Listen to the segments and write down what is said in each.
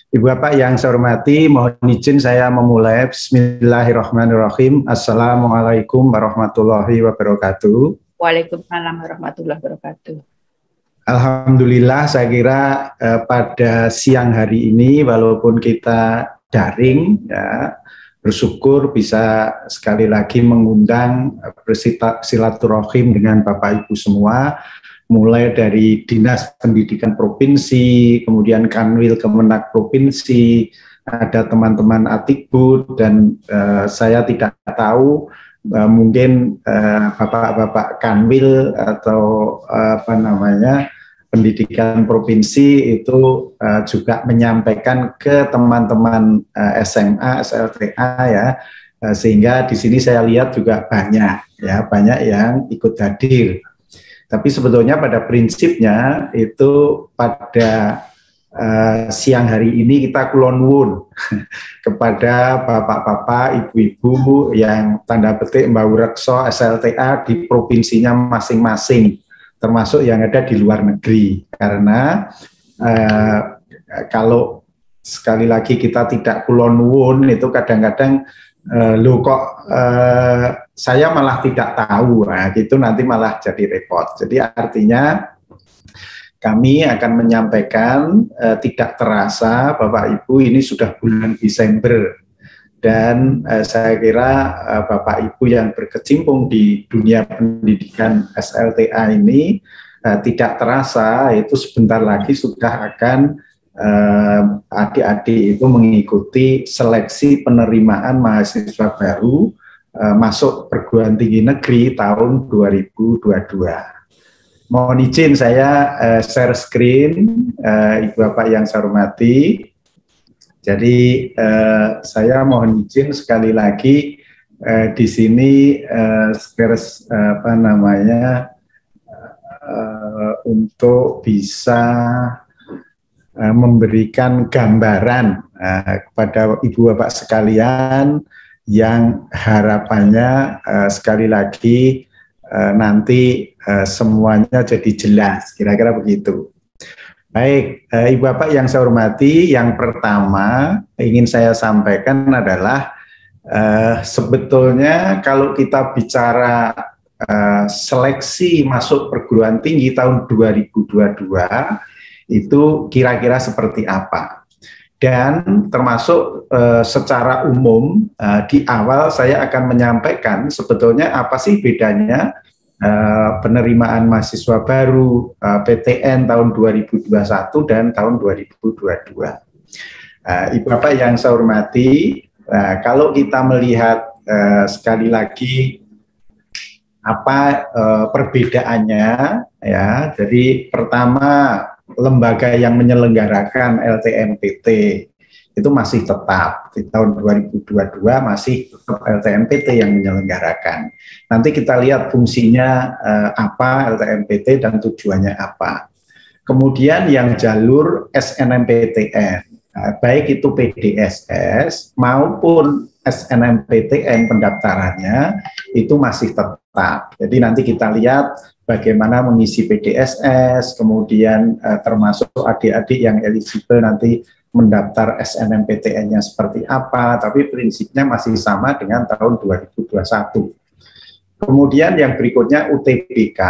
Ibu Bapak yang saya hormati, mohon izin saya memulai. Bismillahirrahmanirrahim. Assalamualaikum warahmatullahi wabarakatuh. Waalaikumsalam warahmatullahi wabarakatuh. Alhamdulillah, saya kira pada siang hari ini, walaupun kita daring, ya, bersyukur bisa sekali lagi mengundang bersilaturahim dengan Bapak Ibu semua, mulai dari Dinas Pendidikan Provinsi, kemudian Kanwil Kemenak Provinsi, ada teman-teman Atikbud, dan saya tidak tahu mungkin Bapak-Bapak Kanwil atau Pendidikan Provinsi itu juga menyampaikan ke teman-teman SMA, SLTA ya, sehingga di sini saya lihat juga banyak yang ikut hadir. Tapi sebetulnya pada prinsipnya itu pada siang hari ini kita kulon wun kepada bapak-bapak, ibu-ibu yang tanda petik Mbak Rekso SLTA di provinsinya masing-masing, termasuk yang ada di luar negeri. Karena kalau sekali lagi kita tidak kulon wun, itu kadang-kadang saya malah tidak tahu, nah gitu nanti malah jadi repot. Jadi artinya kami akan menyampaikan tidak terasa Bapak Ibu ini sudah bulan Desember, dan saya kira Bapak Ibu yang berkecimpung di dunia pendidikan SLTA ini tidak terasa itu sebentar lagi sudah akan adik-adik itu mengikuti seleksi penerimaan mahasiswa baru masuk perguruan tinggi negeri tahun 2022. Mohon izin saya share screen, Ibu Bapak yang saya hormati. Jadi saya mohon izin sekali lagi di sini untuk bisa memberikan gambaran kepada Ibu Bapak sekalian yang harapannya sekali lagi nanti semuanya jadi jelas, kira-kira begitu. Baik, Ibu Bapak yang saya hormati, yang pertama ingin saya sampaikan adalah sebetulnya kalau kita bicara seleksi masuk perguruan tinggi tahun 2022 itu kira-kira seperti apa. Dan termasuk secara umum di awal saya akan menyampaikan sebetulnya apa sih bedanya penerimaan mahasiswa baru PTN tahun 2021 dan tahun 2022. Ibu Bapak yang saya hormati, kalau kita melihat sekali lagi apa perbedaannya, ya. Jadi pertama, lembaga yang menyelenggarakan LTMPT itu masih tetap di tahun 2022 masih tetap LTMPT yang menyelenggarakan. Nanti kita lihat fungsinya apa LTMPT dan tujuannya apa. Kemudian yang jalur SNMPTN, baik itu PDSS maupun SNMPTN pendaftarannya itu masih tetap. Jadi nanti kita lihat bagaimana mengisi PDSS, kemudian termasuk adik-adik yang eligible nanti mendaftar SNMPTN-nya seperti apa, tapi prinsipnya masih sama dengan tahun 2021. Kemudian yang berikutnya UTBK,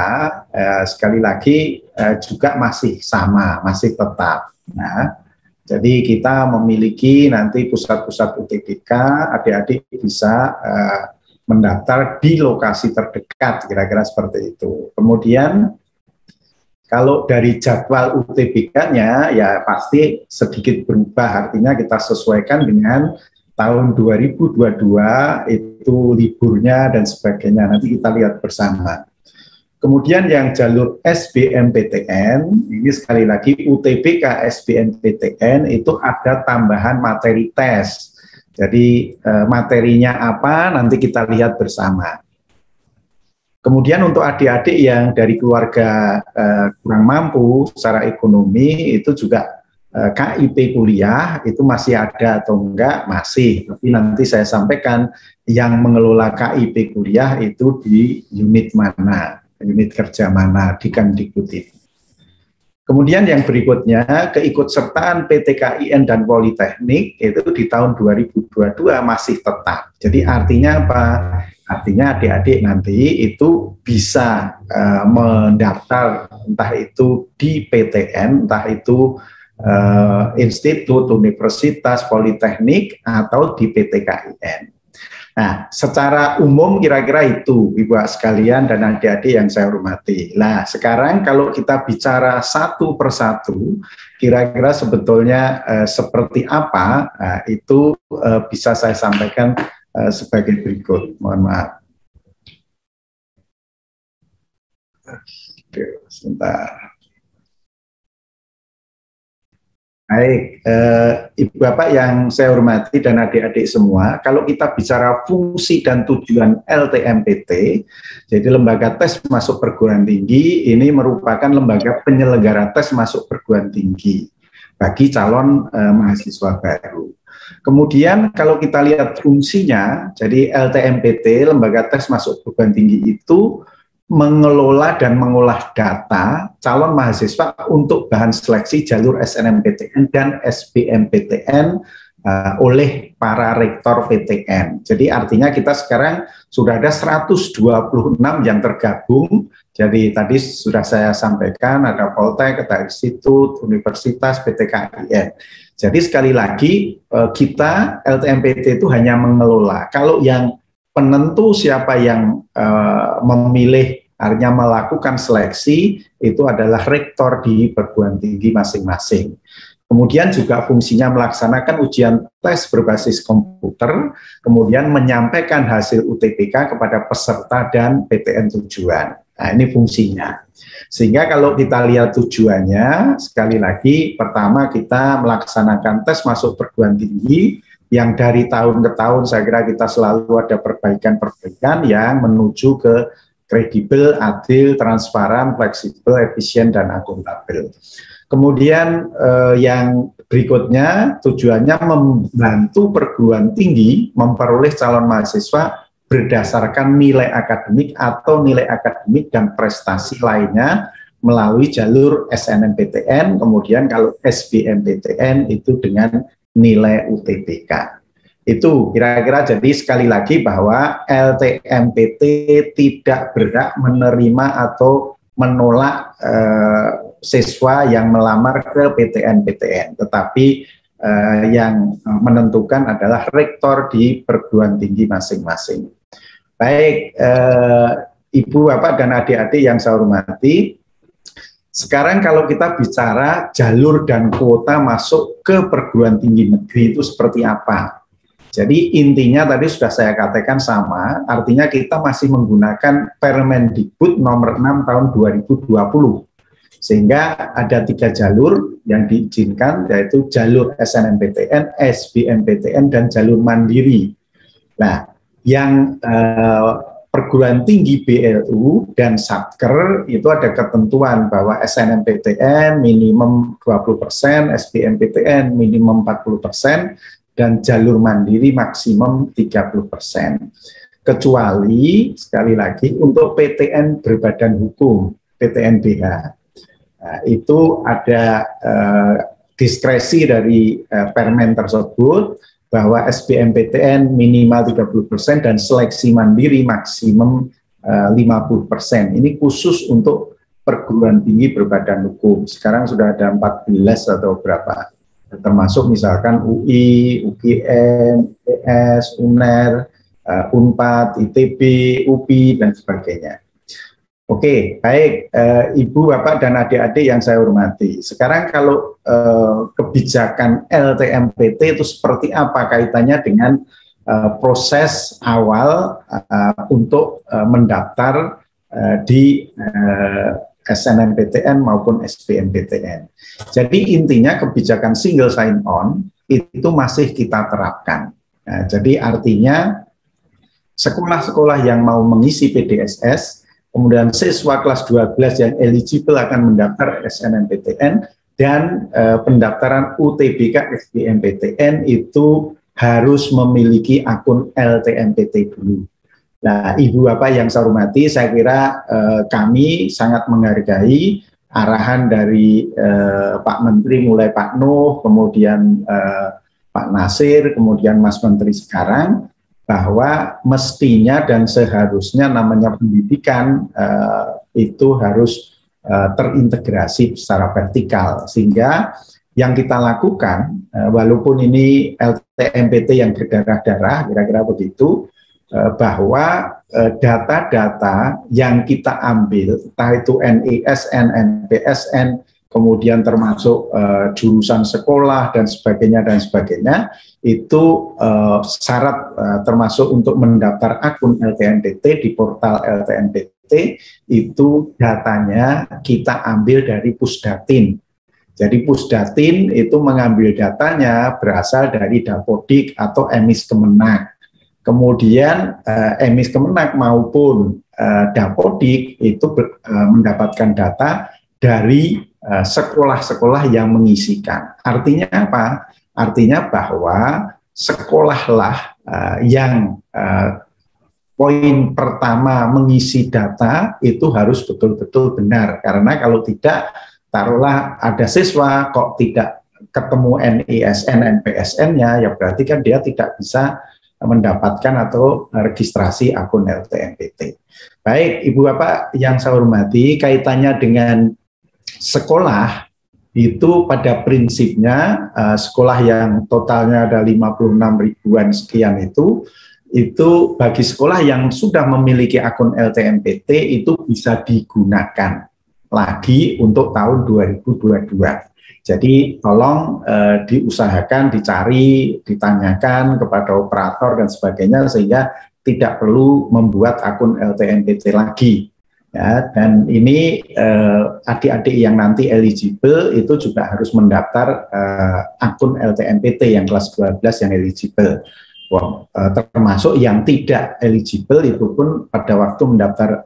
sekali lagi juga masih sama, masih tetap. Nah, jadi kita memiliki nanti pusat-pusat UTBK, adik-adik bisa mendaftar di lokasi terdekat, kira-kira seperti itu. Kemudian kalau dari jadwal UTBK-nya ya pasti sedikit berubah, artinya kita sesuaikan dengan tahun 2022 itu liburnya dan sebagainya, nanti kita lihat bersama. Kemudian yang jalur SBMPTN, ini sekali lagi UTBK SBMPTN itu ada tambahan materi tes. Jadi materinya apa nanti kita lihat bersama. Kemudian untuk adik-adik yang dari keluarga kurang mampu secara ekonomi itu juga KIP kuliah itu masih ada atau enggak, masih. Tapi nanti saya sampaikan yang mengelola KIP kuliah itu di unit mana, unit kerja mana di Kemdikbud. Kemudian yang berikutnya, keikutsertaan PTKIN dan Politeknik itu di tahun 2022 masih tetap. Jadi artinya apa? Artinya adik-adik nanti itu bisa mendaftar entah itu di PTN, entah itu institut, universitas, politeknik, atau di PTKIN. Nah, secara umum kira-kira itu, Ibu sekalian dan adik-adik yang saya hormati. Nah, sekarang kalau kita bicara satu persatu, kira-kira sebetulnya seperti apa, itu bisa saya sampaikan sebagai berikut. Mohon maaf. Oke, sebentar. Baik, Ibu Bapak yang saya hormati dan adik-adik semua, kalau kita bicara fungsi dan tujuan LTMPT, jadi lembaga tes masuk perguruan tinggi ini merupakan lembaga penyelenggara tes masuk perguruan tinggi bagi calon mahasiswa baru. Kemudian kalau kita lihat fungsinya, jadi LTMPT, lembaga tes masuk perguruan tinggi itu mengelola dan mengolah data calon mahasiswa untuk bahan seleksi jalur SNMPTN dan SBMPTN oleh para rektor PTN. Jadi artinya kita sekarang sudah ada 126 yang tergabung. Jadi tadi sudah saya sampaikan ada Poltek, ada institut, universitas, PTKIN. Jadi sekali lagi kita LTMPT itu hanya mengelola. Kalau yang penentu siapa yang memilih, artinya melakukan seleksi, itu adalah rektor di perguruan tinggi masing-masing. Kemudian juga fungsinya melaksanakan ujian tes berbasis komputer, kemudian menyampaikan hasil UTBK kepada peserta dan PTN tujuan. Nah, ini fungsinya. Sehingga kalau kita lihat tujuannya, sekali lagi, pertama kita melaksanakan tes masuk perguruan tinggi, yang dari tahun ke tahun saya kira kita selalu ada perbaikan-perbaikan yang menuju ke kredibel, adil, transparan, fleksibel, efisien, dan akuntabel. Kemudian yang berikutnya tujuannya membantu perguruan tinggi memperoleh calon mahasiswa berdasarkan nilai akademik atau nilai akademik dan prestasi lainnya melalui jalur SNMPTN, kemudian kalau SBMPTN itu dengan nilai UTBK. Itu kira-kira, jadi sekali lagi bahwa LTMPT tidak berhak menerima atau menolak siswa yang melamar ke PTN-PTN, tetapi yang menentukan adalah rektor di perguruan tinggi masing-masing. Baik, Ibu, Bapak, dan adik-adik yang saya hormati, sekarang kalau kita bicara jalur dan kuota masuk ke perguruan tinggi negeri itu seperti apa? Jadi intinya tadi sudah saya katakan sama, artinya kita masih menggunakan Permendikbud nomor 6 tahun 2020. Sehingga ada 3 jalur yang diizinkan, yaitu jalur SNMPTN, SBMPTN, dan jalur mandiri. Nah, yang perguruan tinggi BLU dan Satker itu ada ketentuan bahwa SNMPTN minimum 20%, SBMPTN minimum 40%, dan jalur mandiri maksimum 30%. Kecuali, sekali lagi, untuk PTN berbadan hukum, PTNBH. Nah, itu ada diskresi dari permen tersebut, bahwa SBMPTN minimal 30% dan seleksi mandiri maksimum 50%. Ini khusus untuk perguruan tinggi berbadan hukum. Sekarang sudah ada 14 atau berapa, termasuk misalkan UI, UGM, UPS, UNER, UNPAD, ITB, UPI, dan sebagainya. Oke, baik, Ibu, Bapak, dan adik-adik yang saya hormati. Sekarang kalau kebijakan LTMPT itu seperti apa kaitannya dengan proses awal untuk mendaftar di SNMPTN maupun SBMPTN. Jadi intinya kebijakan single sign-on itu masih kita terapkan. Nah, jadi artinya sekolah-sekolah yang mau mengisi PDSS, kemudian siswa kelas 12 yang eligible akan mendaftar SNMPTN, dan pendaftaran UTBK SBMPTN itu harus memiliki akun LTMPT dulu. Nah, Ibu, Bapak yang saya hormati, saya kira kami sangat menghargai arahan dari Pak Menteri, mulai Pak Nuh, kemudian Pak Nasir, kemudian Mas Menteri sekarang, bahwa mestinya dan seharusnya namanya pendidikan itu harus terintegrasi secara vertikal, sehingga yang kita lakukan, walaupun ini LTMPT yang berdarah-darah, kira-kira begitu, bahwa data-data yang kita ambil, entah itu NISN, NPSN, kemudian termasuk jurusan sekolah dan sebagainya, itu syarat termasuk untuk mendaftar akun LTMPT di portal LTMPT, itu datanya kita ambil dari Pusdatin. Jadi Pusdatin itu mengambil datanya berasal dari Dapodik atau Emis Kemenag. Kemudian Emis Kemenag maupun Dapodik itu mendapatkan data dari sekolah-sekolah yang mengisikan. Artinya apa? Artinya bahwa sekolahlah yang poin pertama mengisi data itu harus betul-betul benar. Karena kalau tidak, taruhlah ada siswa kok tidak ketemu NISN, NPSN-nya, ya berarti kan dia tidak bisa mendapatkan atau registrasi akun LTMPT. Baik, Ibu Bapak yang saya hormati, kaitannya dengan sekolah, itu pada prinsipnya sekolah yang totalnya ada 56 ribuan sekian itu bagi sekolah yang sudah memiliki akun LTMPT itu bisa digunakan lagi untuk tahun 2022. Jadi tolong diusahakan, dicari, ditanyakan kepada operator dan sebagainya sehingga tidak perlu membuat akun LTMPT lagi. Ya, dan ini adik-adik yang nanti eligible itu juga harus mendaftar akun LTMPT yang kelas 12 yang eligible. Termasuk yang tidak eligible itu pun pada waktu mendaftar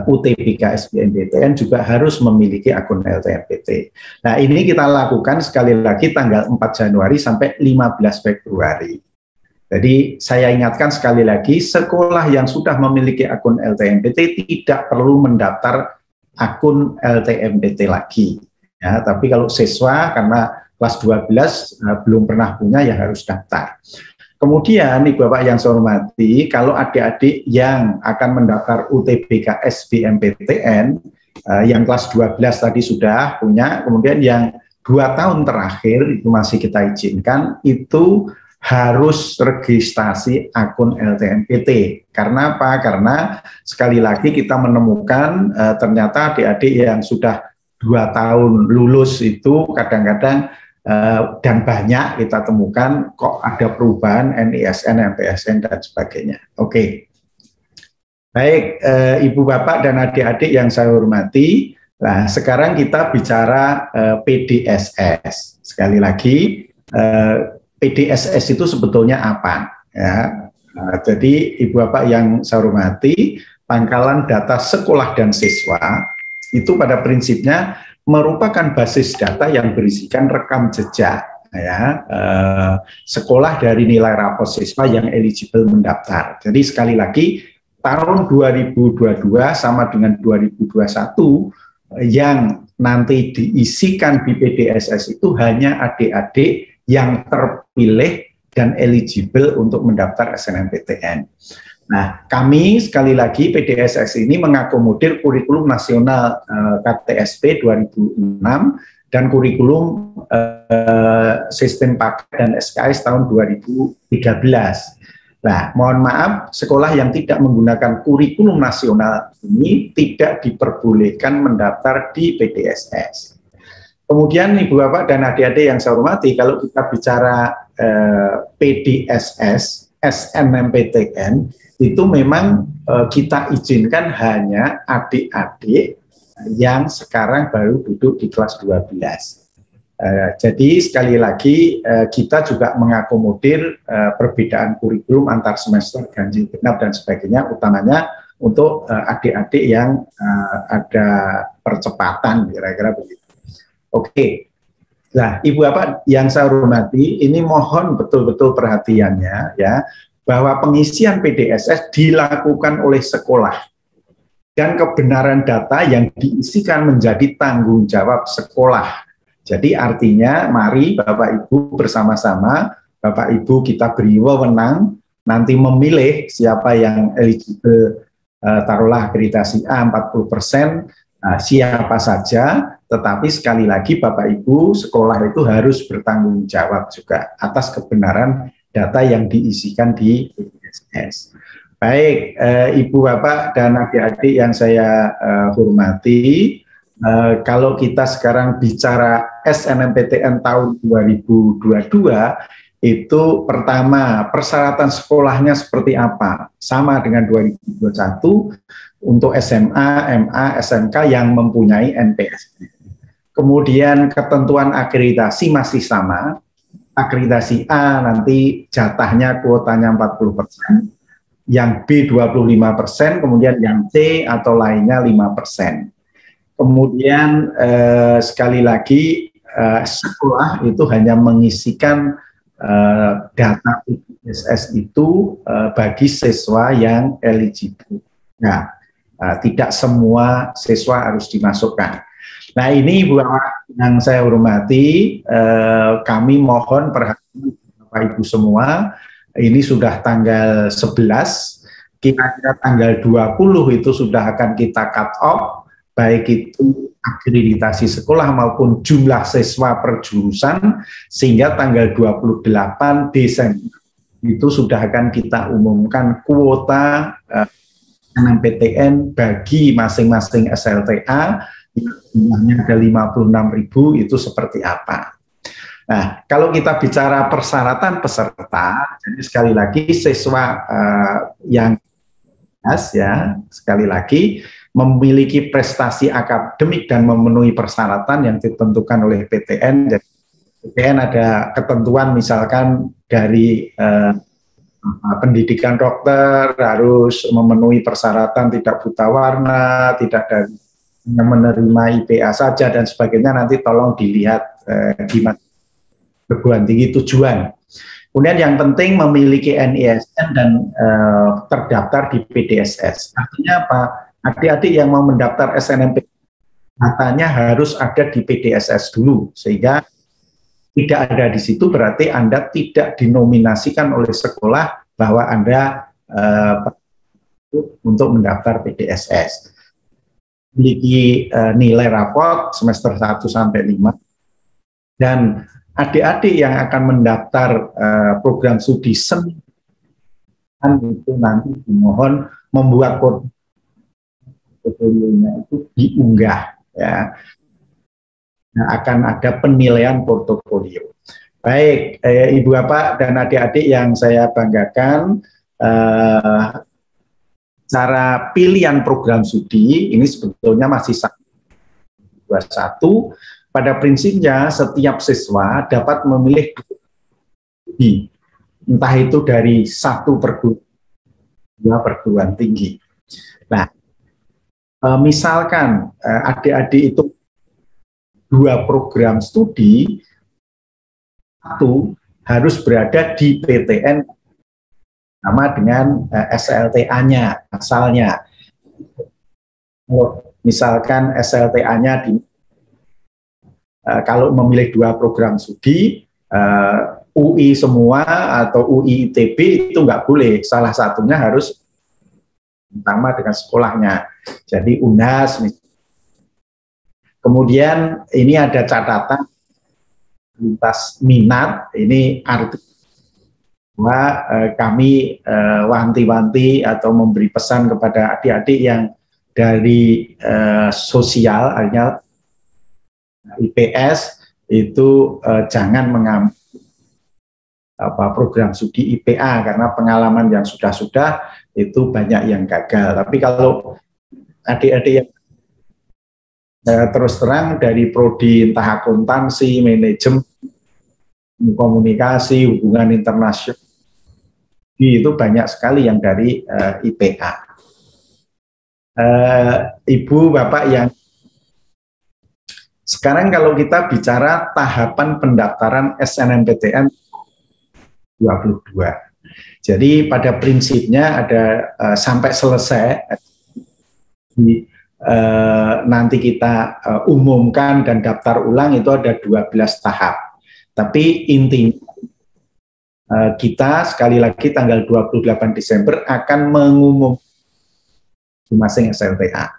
UTBK SBMPTN juga harus memiliki akun LTMPT. Nah, ini kita lakukan sekali lagi tanggal 4 Januari sampai 15 Februari. Jadi saya ingatkan sekali lagi, sekolah yang sudah memiliki akun LTMPT tidak perlu mendaftar akun LTMPT lagi. Ya, tapi kalau siswa karena kelas 12 belum pernah punya ya harus daftar. Kemudian, Ibu Bapak yang saya hormati, kalau adik-adik yang akan mendaftar UTBK SBMPTN, yang kelas 12 tadi sudah punya, kemudian yang 2 tahun terakhir itu masih kita izinkan, itu harus registrasi akun LTMPT. Karena apa? Karena sekali lagi kita menemukan ternyata adik-adik yang sudah 2 tahun lulus itu kadang-kadang dan banyak kita temukan kok ada perubahan NISN, MPSN dan sebagainya. Oke. Baik, Ibu Bapak dan adik-adik yang saya hormati, nah sekarang kita bicara PDSS. Sekali lagi, PDSS itu sebetulnya apa? Ya, jadi Ibu Bapak yang saya hormati, pangkalan data sekolah dan siswa itu pada prinsipnya merupakan basis data yang berisikan rekam jejak ya, sekolah dari nilai rapor siswa yang eligible mendaftar. Jadi sekali lagi tahun 2022 sama dengan 2021 yang nanti diisikan di PDSS itu hanya adik-adik yang terpilih dan eligible untuk mendaftar SNMPTN. Nah, kami sekali lagi PDSS ini mengakomodir kurikulum nasional KTSP 2006 dan kurikulum sistem paket dan SKS tahun 2013. Nah, mohon maaf, sekolah yang tidak menggunakan kurikulum nasional ini tidak diperbolehkan mendaftar di PDSS. Kemudian Ibu Bapak dan adik-adik yang saya hormati, kalau kita bicara PDSS, SNMPTN, itu memang kita izinkan hanya adik-adik yang sekarang baru duduk di kelas 12. Jadi sekali lagi kita juga mengakomodir perbedaan kurikulum antar semester, ganjil genap dan sebagainya, utamanya untuk adik-adik yang ada percepatan, kira-kira begitu. Oke. Nah, Ibu Bapak yang saya hormati, ini mohon betul-betul perhatiannya ya, bahwa pengisian PDSS dilakukan oleh sekolah dan kebenaran data yang diisikan menjadi tanggung jawab sekolah. Jadi artinya mari Bapak Ibu bersama-sama, Bapak Ibu kita beri wewenang nanti memilih siapa yang eligible, taruhlah akreditasi A 40%, siapa saja, tetapi sekali lagi Bapak Ibu sekolah itu harus bertanggung jawab juga atas kebenaran data yang diisikan di PDSS. Baik, Ibu, Bapak, dan adik-adik yang saya hormati, kalau kita sekarang bicara SNMPTN tahun 2022, itu pertama, persyaratan sekolahnya seperti apa? Sama dengan 2021 untuk SMA, MA, SMK yang mempunyai NPS. Kemudian ketentuan akreditasi masih sama, akreditasi A nanti jatahnya kuotanya 40%, yang B 25%, kemudian yang C atau lainnya 5%. Kemudian sekali lagi sekolah itu hanya mengisikan data PDSS itu bagi siswa yang eligible. Nah, tidak semua siswa harus dimasukkan. Nah, ini Ibu yang saya hormati, kami mohon perhatian Bapak Ibu semua. Ini sudah tanggal 11, kira-kira tanggal 20 itu sudah akan kita cut off, baik itu akreditasi sekolah maupun jumlah siswa per jurusan, sehingga tanggal 28 Desember itu sudah akan kita umumkan kuota SNMPTN bagi masing-masing SLTA, jumlahnya ada 56.000, itu seperti apa. Nah, kalau kita bicara persyaratan peserta, jadi sekali lagi siswa yang ya, sekali lagi memiliki prestasi akademik dan memenuhi persyaratan yang ditentukan oleh PTN. Jadi PTN ada ketentuan misalkan dari pendidikan dokter harus memenuhi persyaratan tidak buta warna, tidak dari menerima IPA saja dan sebagainya, nanti tolong dilihat gimana perguruan tinggi tujuan. Kemudian yang penting memiliki NISN dan terdaftar di PDSS. Artinya apa? Adik-adik yang mau mendaftar SNMP, datanya harus ada di PDSS dulu, sehingga tidak ada di situ berarti Anda tidak dinominasikan oleh sekolah bahwa Anda untuk mendaftar PDSS. Memiliki nilai raport semester 1 sampai 5, dan adik-adik yang akan mendaftar program studi seni itu nanti dimohon membuat portofolionya itu diunggah, ya. Nah, akan ada penilaian portofolio. Baik, Ibu Bapak dan adik-adik yang saya banggakan, cara pilihan program studi ini sebetulnya masih 21. Pada prinsipnya setiap siswa dapat memilih studi, entah itu dari 1 perguruan tinggi. Nah, misalkan adik-adik itu 2 program studi, 1 harus berada di PTN sama dengan SLTA-nya, asalnya. Misalkan SLTA-nya di kalau memilih 2 program studi, UI semua atau UI ITB itu nggak boleh, salah satunya harus sama dengan sekolahnya. Jadi UNHAS. Kemudian ini ada catatan lintas minat, ini artinya kami wanti-wanti atau memberi pesan kepada adik-adik yang dari sosial, artinya IPS, itu jangan mengambil program studi IPA karena pengalaman yang sudah itu banyak yang gagal. Tapi kalau adik-adik yang terus terang dari prodi entah akuntansi, manajemen, komunikasi, hubungan internasional, itu banyak sekali yang dari IPA. Ibu, Bapak yang sekarang kalau kita bicara tahapan pendaftaran SNMPTN 22. Jadi pada prinsipnya ada sampai selesai nanti kita umumkan dan daftar ulang itu ada 12 tahap. Tapi intinya kita sekali lagi tanggal 28 Desember akan mengumumkan masing SLTA.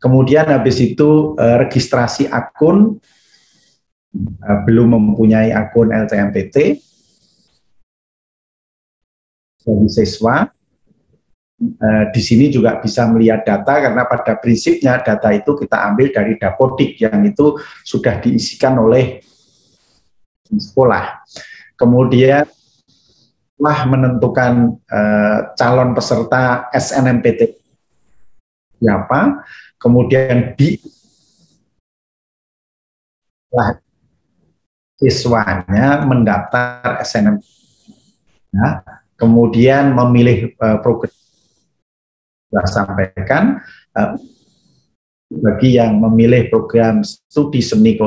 Kemudian habis itu registrasi akun, belum mempunyai akun LTMPT bagi siswa. Di sini juga bisa melihat data karena pada prinsipnya data itu kita ambil dari Dapodik yang itu sudah diisikan oleh sekolah. Kemudian setelah menentukan calon peserta SNMPT siapa, kemudian siswanya mendaftar SNMPT, ya, kemudian memilih program sudah sampaikan, bagi yang memilih program studi seni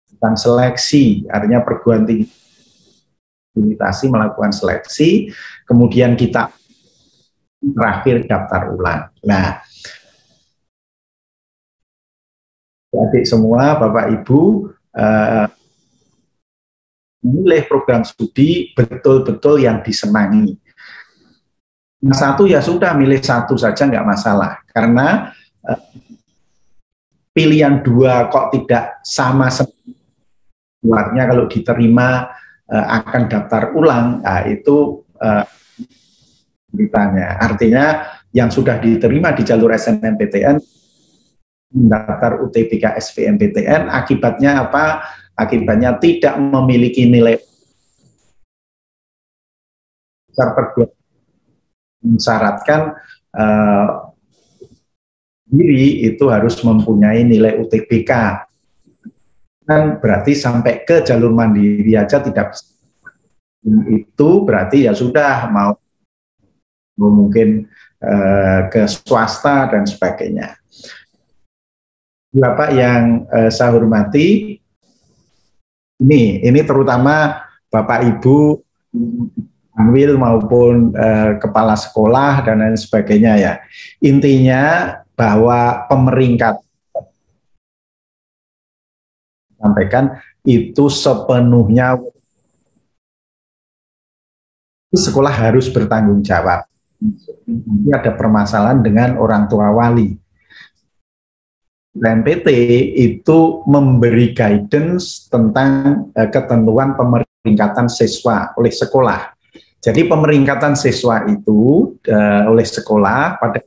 tentang seleksi, artinya perguruan tinggi melakukan seleksi, kemudian kita terakhir daftar ulang. Nah, adik semua, Bapak Ibu, memilih program studi betul-betul yang disenangi. Satu ya sudah, milih satu saja nggak masalah, karena pilihan dua kok tidak sama sebenarnya kalau diterima akan daftar ulang, nah itu beritanya. Artinya yang sudah diterima di jalur SNMPTN mendaftar UTBK SBMPTN, akibatnya apa? Akibatnya tidak memiliki nilai perguruan mensyaratkan diri itu harus mempunyai nilai UTBK. Kan berarti sampai ke jalur mandiri aja tidak bisa. Itu berarti ya sudah mau mungkin ke swasta dan sebagainya. Bapak yang saya hormati, ini terutama Bapak Ibu Anwil maupun kepala sekolah dan lain sebagainya ya. Intinya bahwa pemeringkat sampaikan itu sepenuhnya sekolah harus bertanggung jawab. Ini ada permasalahan dengan orang tua wali. LMPT itu memberi guidance tentang ketentuan pemeringkatan siswa oleh sekolah. Jadi pemeringkatan siswa itu oleh sekolah pada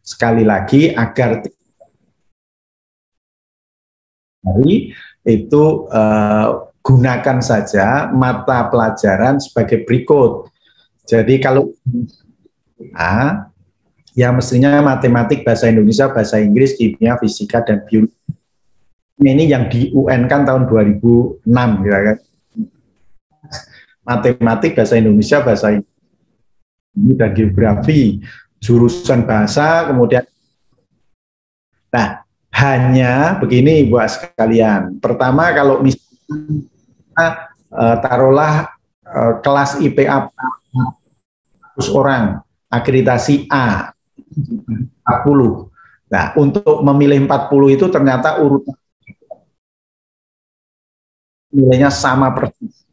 sekali lagi agar itu gunakan saja mata pelajaran sebagai berikut. Jadi kalau ya mestinya matematik, bahasa Indonesia, bahasa Inggris, kimia, fisika, dan biologi. Ini yang di UN kan tahun 2006, ya kan? Matematik, bahasa Indonesia, bahasa Inggris, dan geografi, jurusan bahasa, kemudian. Nah, hanya begini buat sekalian. Pertama, kalau misalnya taruhlah kelas IPA 100 orang, akreditasi A 40. Nah, untuk memilih 40 itu ternyata urutan nilainya sama persis.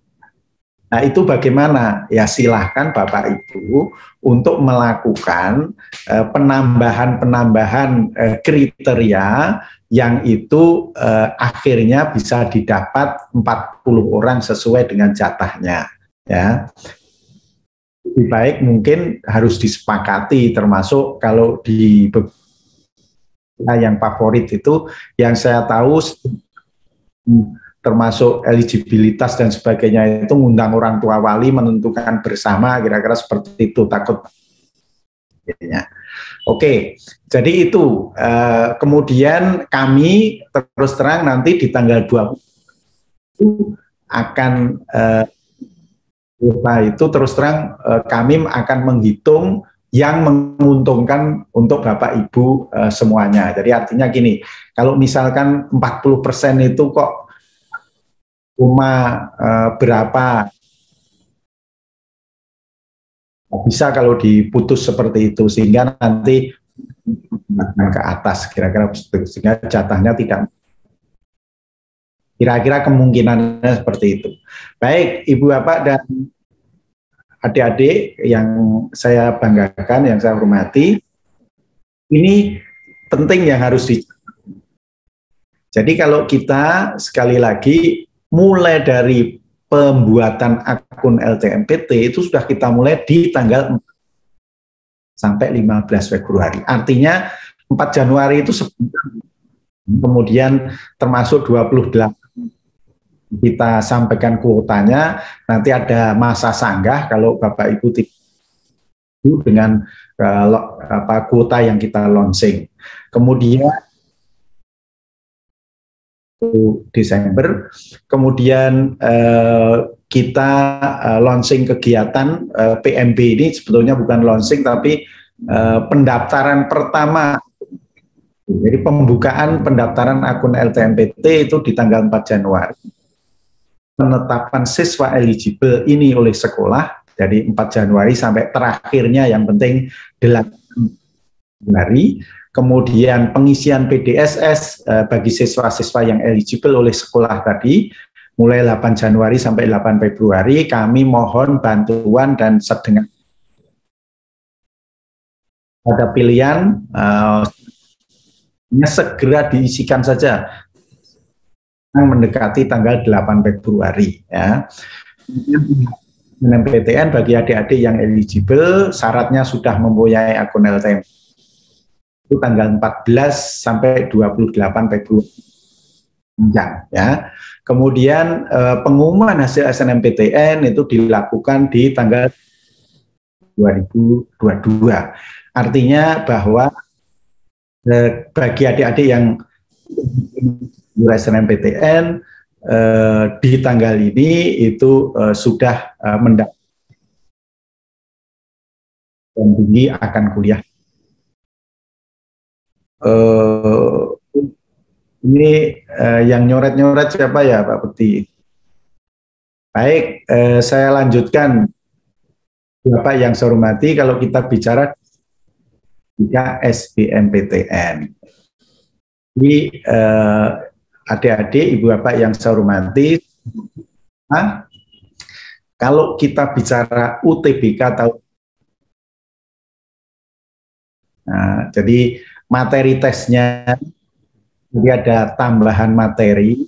Nah, itu bagaimana? Ya silahkan Bapak Ibu untuk melakukan penambahan kriteria yang itu akhirnya bisa didapat 40 orang sesuai dengan jatahnya. Ya. Lebih baik mungkin harus disepakati, termasuk kalau di yang favorit itu yang saya tahu termasuk eligibilitas dan sebagainya itu ngundang orang tua wali menentukan bersama, kira-kira seperti itu, takut. Oke, jadi itu kemudian kami terus terang nanti di tanggal 20 akan itu terus terang kami akan menghitung yang menguntungkan untuk Bapak Ibu semuanya. Jadi artinya gini, kalau misalkan 40% itu kok cuma berapa Bisa kalau diputus seperti itu sehingga nanti ke atas kira-kira sehingga jatahnya tidak, kira-kira kemungkinannya seperti itu. Baik Ibu Bapak dan adik-adik yang saya banggakan, yang saya hormati, ini penting yang harus di. Jadi kalau kita sekali lagi mulai dari pembuatan akun LTMPT itu sudah kita mulai di tanggal 4 sampai 15 Februari. Artinya 4 Januari itu kemudian termasuk 28 kita sampaikan kuotanya, nanti ada masa sanggah kalau Bapak Ibu tidak dengan kuota yang kita launching. Kemudian Desember, kemudian kita launching kegiatan PMB ini sebetulnya bukan launching tapi pendaftaran pertama. Jadi pembukaan pendaftaran akun LTMPT itu di tanggal 4 Januari. Penetapan siswa eligible ini oleh sekolah dari 4 Januari sampai terakhirnya yang penting 8 Januari. Kemudian pengisian PDSS bagi siswa-siswa yang eligible oleh sekolah tadi mulai 8 Januari sampai 8 Februari kami mohon bantuan dan sedengan ada pilihan segera diisikan saja yang mendekati tanggal 8 Februari ya. PTN bagi adik-adik yang eligible syaratnya sudah mempunyai akun LTM itu tanggal 14 sampai 28 Februari ya. Kemudian pengumuman hasil SNMPTN itu dilakukan di tanggal 2022. Artinya bahwa bagi adik-adik yang SNMPTN di tanggal ini itu sudah mendapatkan tinggi akan kuliah. Ini yang nyoret-nyoret siapa ya Pak Putih? Baik, saya lanjutkan. Bapak yang saya hormati, kalau kita bicara SBMPTN, ini adik-adik, ibu bapak yang saya hormati, kalau kita bicara UTBK tahun, nah, jadi materi tesnya, jadi ada tambahan materi.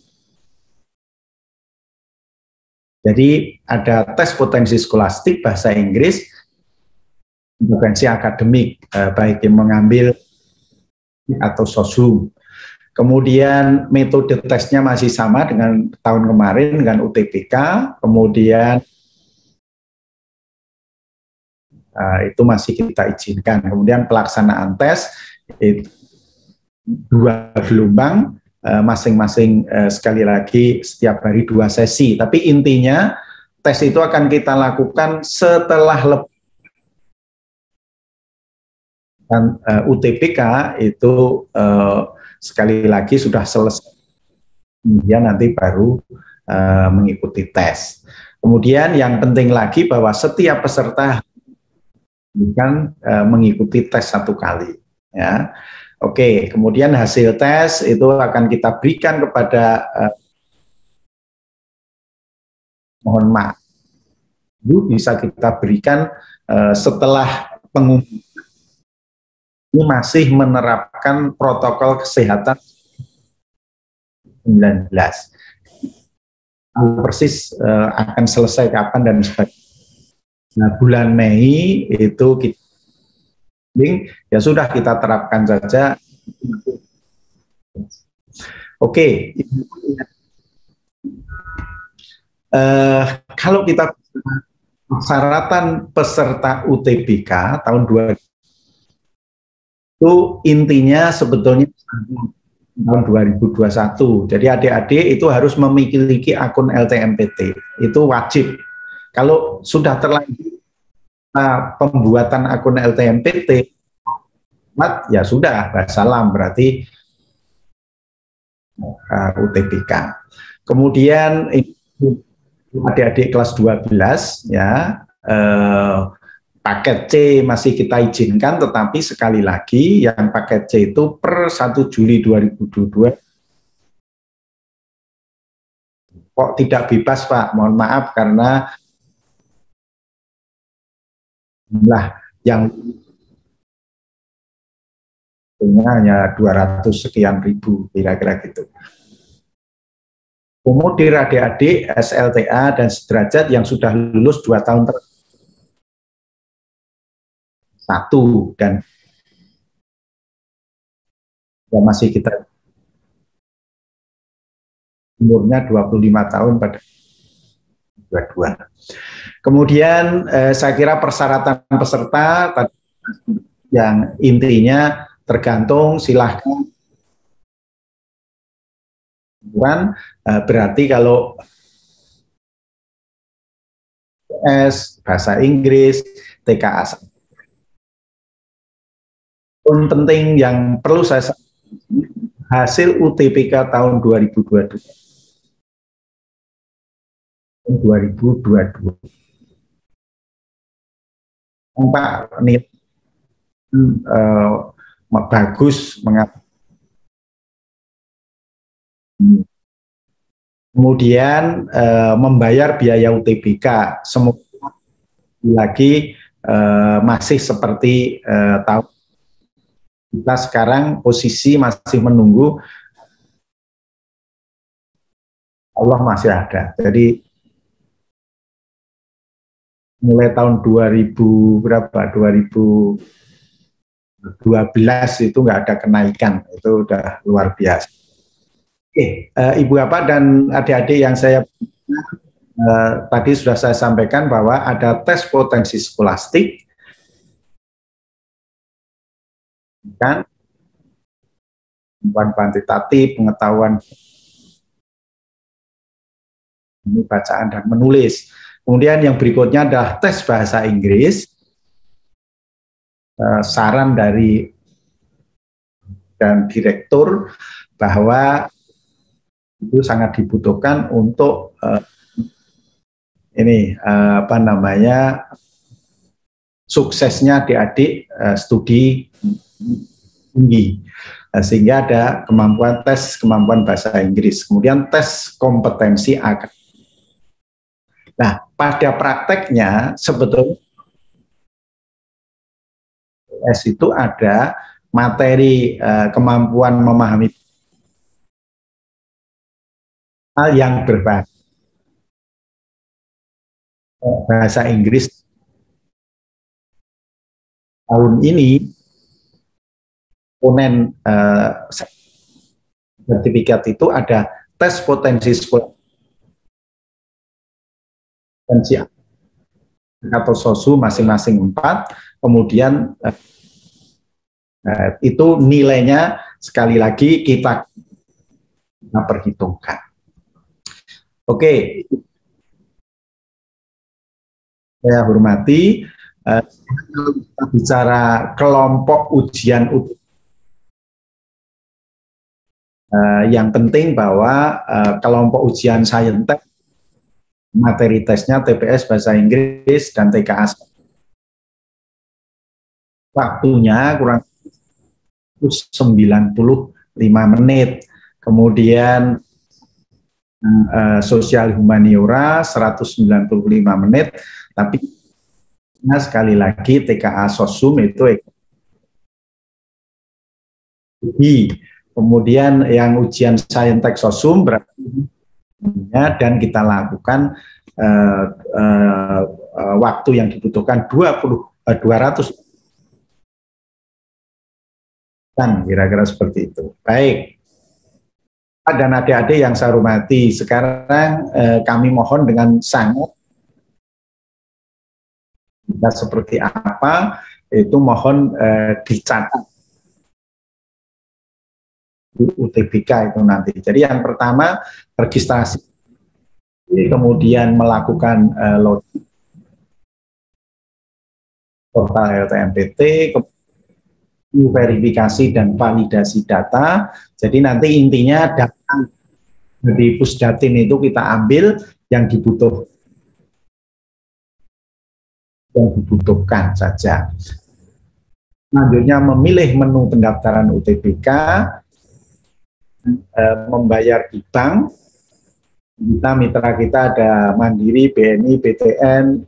Jadi ada tes potensi skolastik bahasa Inggris, kompetensi akademik, baik yang mengambil atau sosum. Kemudian metode tesnya masih sama dengan tahun kemarin dengan UTBK, kemudian itu masih kita izinkan. Kemudian pelaksanaan tes itu 2 gelombang, masing-masing sekali lagi setiap hari 2 sesi. Tapi intinya tes itu akan kita lakukan setelah dan UTBK itu sekali lagi sudah selesai, kemudian nanti baru mengikuti tes. Kemudian yang penting lagi bahwa setiap peserta kan mengikuti tes 1 kali ya. Oke, kemudian hasil tes itu akan kita berikan kepada mohon maaf, bisa kita berikan setelah pengumuman ini masih menerapkan protokol kesehatan 19. Persis akan selesai kapan dan sebagainya. Nah, bulan Mei itu kita ya sudah kita terapkan saja. Oke. Kalau kita persyaratan peserta UTBK tahun 2000 itu intinya sebetulnya tahun 2021. Jadi adik-adik itu harus memiliki akun LTMPT. Itu wajib. Kalau sudah terlanjur pembuatan akun LTMPT, ya sudah, salam berarti UTBK. Kemudian adik-adik kelas 12 ya, paket C masih kita izinkan, tetapi sekali lagi yang paket C itu per 1 Juli 2022 kok tidak bebas, Pak. Mohon maaf karena jumlah yang hanya 200 sekian ribu, kira-kira gitu. Komodir adik-adik SLTA dan sederajat yang sudah lulus 2 tahun satu dan masih kita umurnya 25 tahun pada 22. Kemudian saya kira persyaratan peserta yang intinya tergantung, silahkan. Berarti kalau bahasa Inggris, TKA. Yang penting yang perlu saya sampaikan, hasil UTBK tahun 2022. 2022. Pak, ini bagus mengapa. Kemudian membayar biaya UTBK, semoga lagi masih seperti tahun kita sekarang posisi masih menunggu, Allah masih ada. Jadi mulai tahun 2012 itu nggak ada kenaikan, itu udah luar biasa. Oke, Ibu Bapak dan adik-adik yang saya tadi sudah saya sampaikan bahwa ada tes potensi skolastik, kan, pengetahuan kuantitatif, pengetahuan bacaan dan menulis. Kemudian yang berikutnya adalah tes bahasa Inggris. Saran dari dan direktur bahwa itu sangat dibutuhkan untuk suksesnya adik-adik studi tinggi, sehingga ada tes kemampuan bahasa Inggris, kemudian tes kompetensi akademik. Nah, pada prakteknya sebetulnya itu ada materi kemampuan memahami hal yang berbahasa Inggris. Tahun ini komponen sertifikat itu ada tes potensi sekolah atau SOSU masing-masing 4, kemudian itu nilainya sekali lagi kita perhitungkan. Oke, saya hormati, kita bicara kelompok ujian yang penting bahwa kelompok ujian saintek, materi tesnya TPS bahasa Inggris dan TKA, waktunya kurang 95 menit. Kemudian sosial humaniora 195 menit, tapi sekali lagi TKA Sosum itu kemudian yang ujian saintek Sosum berarti dan kita lakukan waktu yang dibutuhkan 200 kan, kira-kira seperti itu. Baik. Dan adik-adik yang saya hormati, sekarang kami mohon dengan sangat seperti apa itu mohon dicatat di UTBK itu nanti. Jadi yang pertama registrasi, kemudian melakukan login portal LTMPT, verifikasi dan validasi data. Jadi nanti intinya data dari Pusdatin itu kita ambil yang dibutuhkan yang dibutuhkan saja. Selanjutnya memilih menu pendaftaran UTBK, membayar di bank. Kita mitra kita ada Mandiri, BNI, BTN,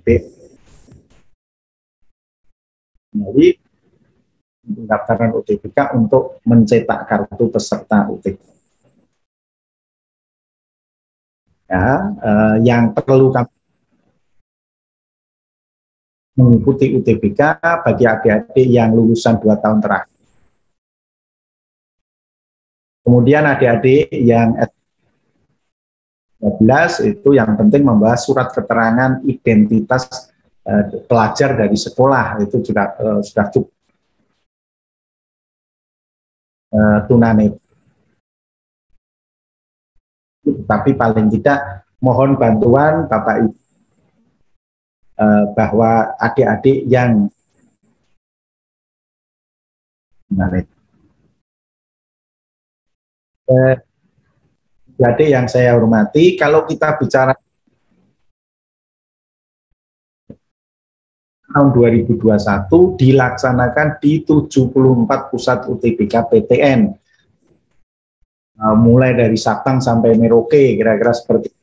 jadi pendaftaran UTBK untuk mencetak kartu peserta UTBK. Ya, yang perlu kami mengikuti UTBK bagi adik-adik yang lulusan 2 tahun terakhir. Kemudian adik-adik yang S12 itu yang penting membawa surat keterangan identitas pelajar dari sekolah, itu juga sudah cukup. Tunanetra. Tapi paling tidak mohon bantuan Bapak Ibu bahwa adik-adik yang adik yang saya hormati, kalau kita bicara tahun 2021 dilaksanakan di 74 pusat UTBK PTN, mulai dari Sabang sampai Merauke, kira-kira seperti ini.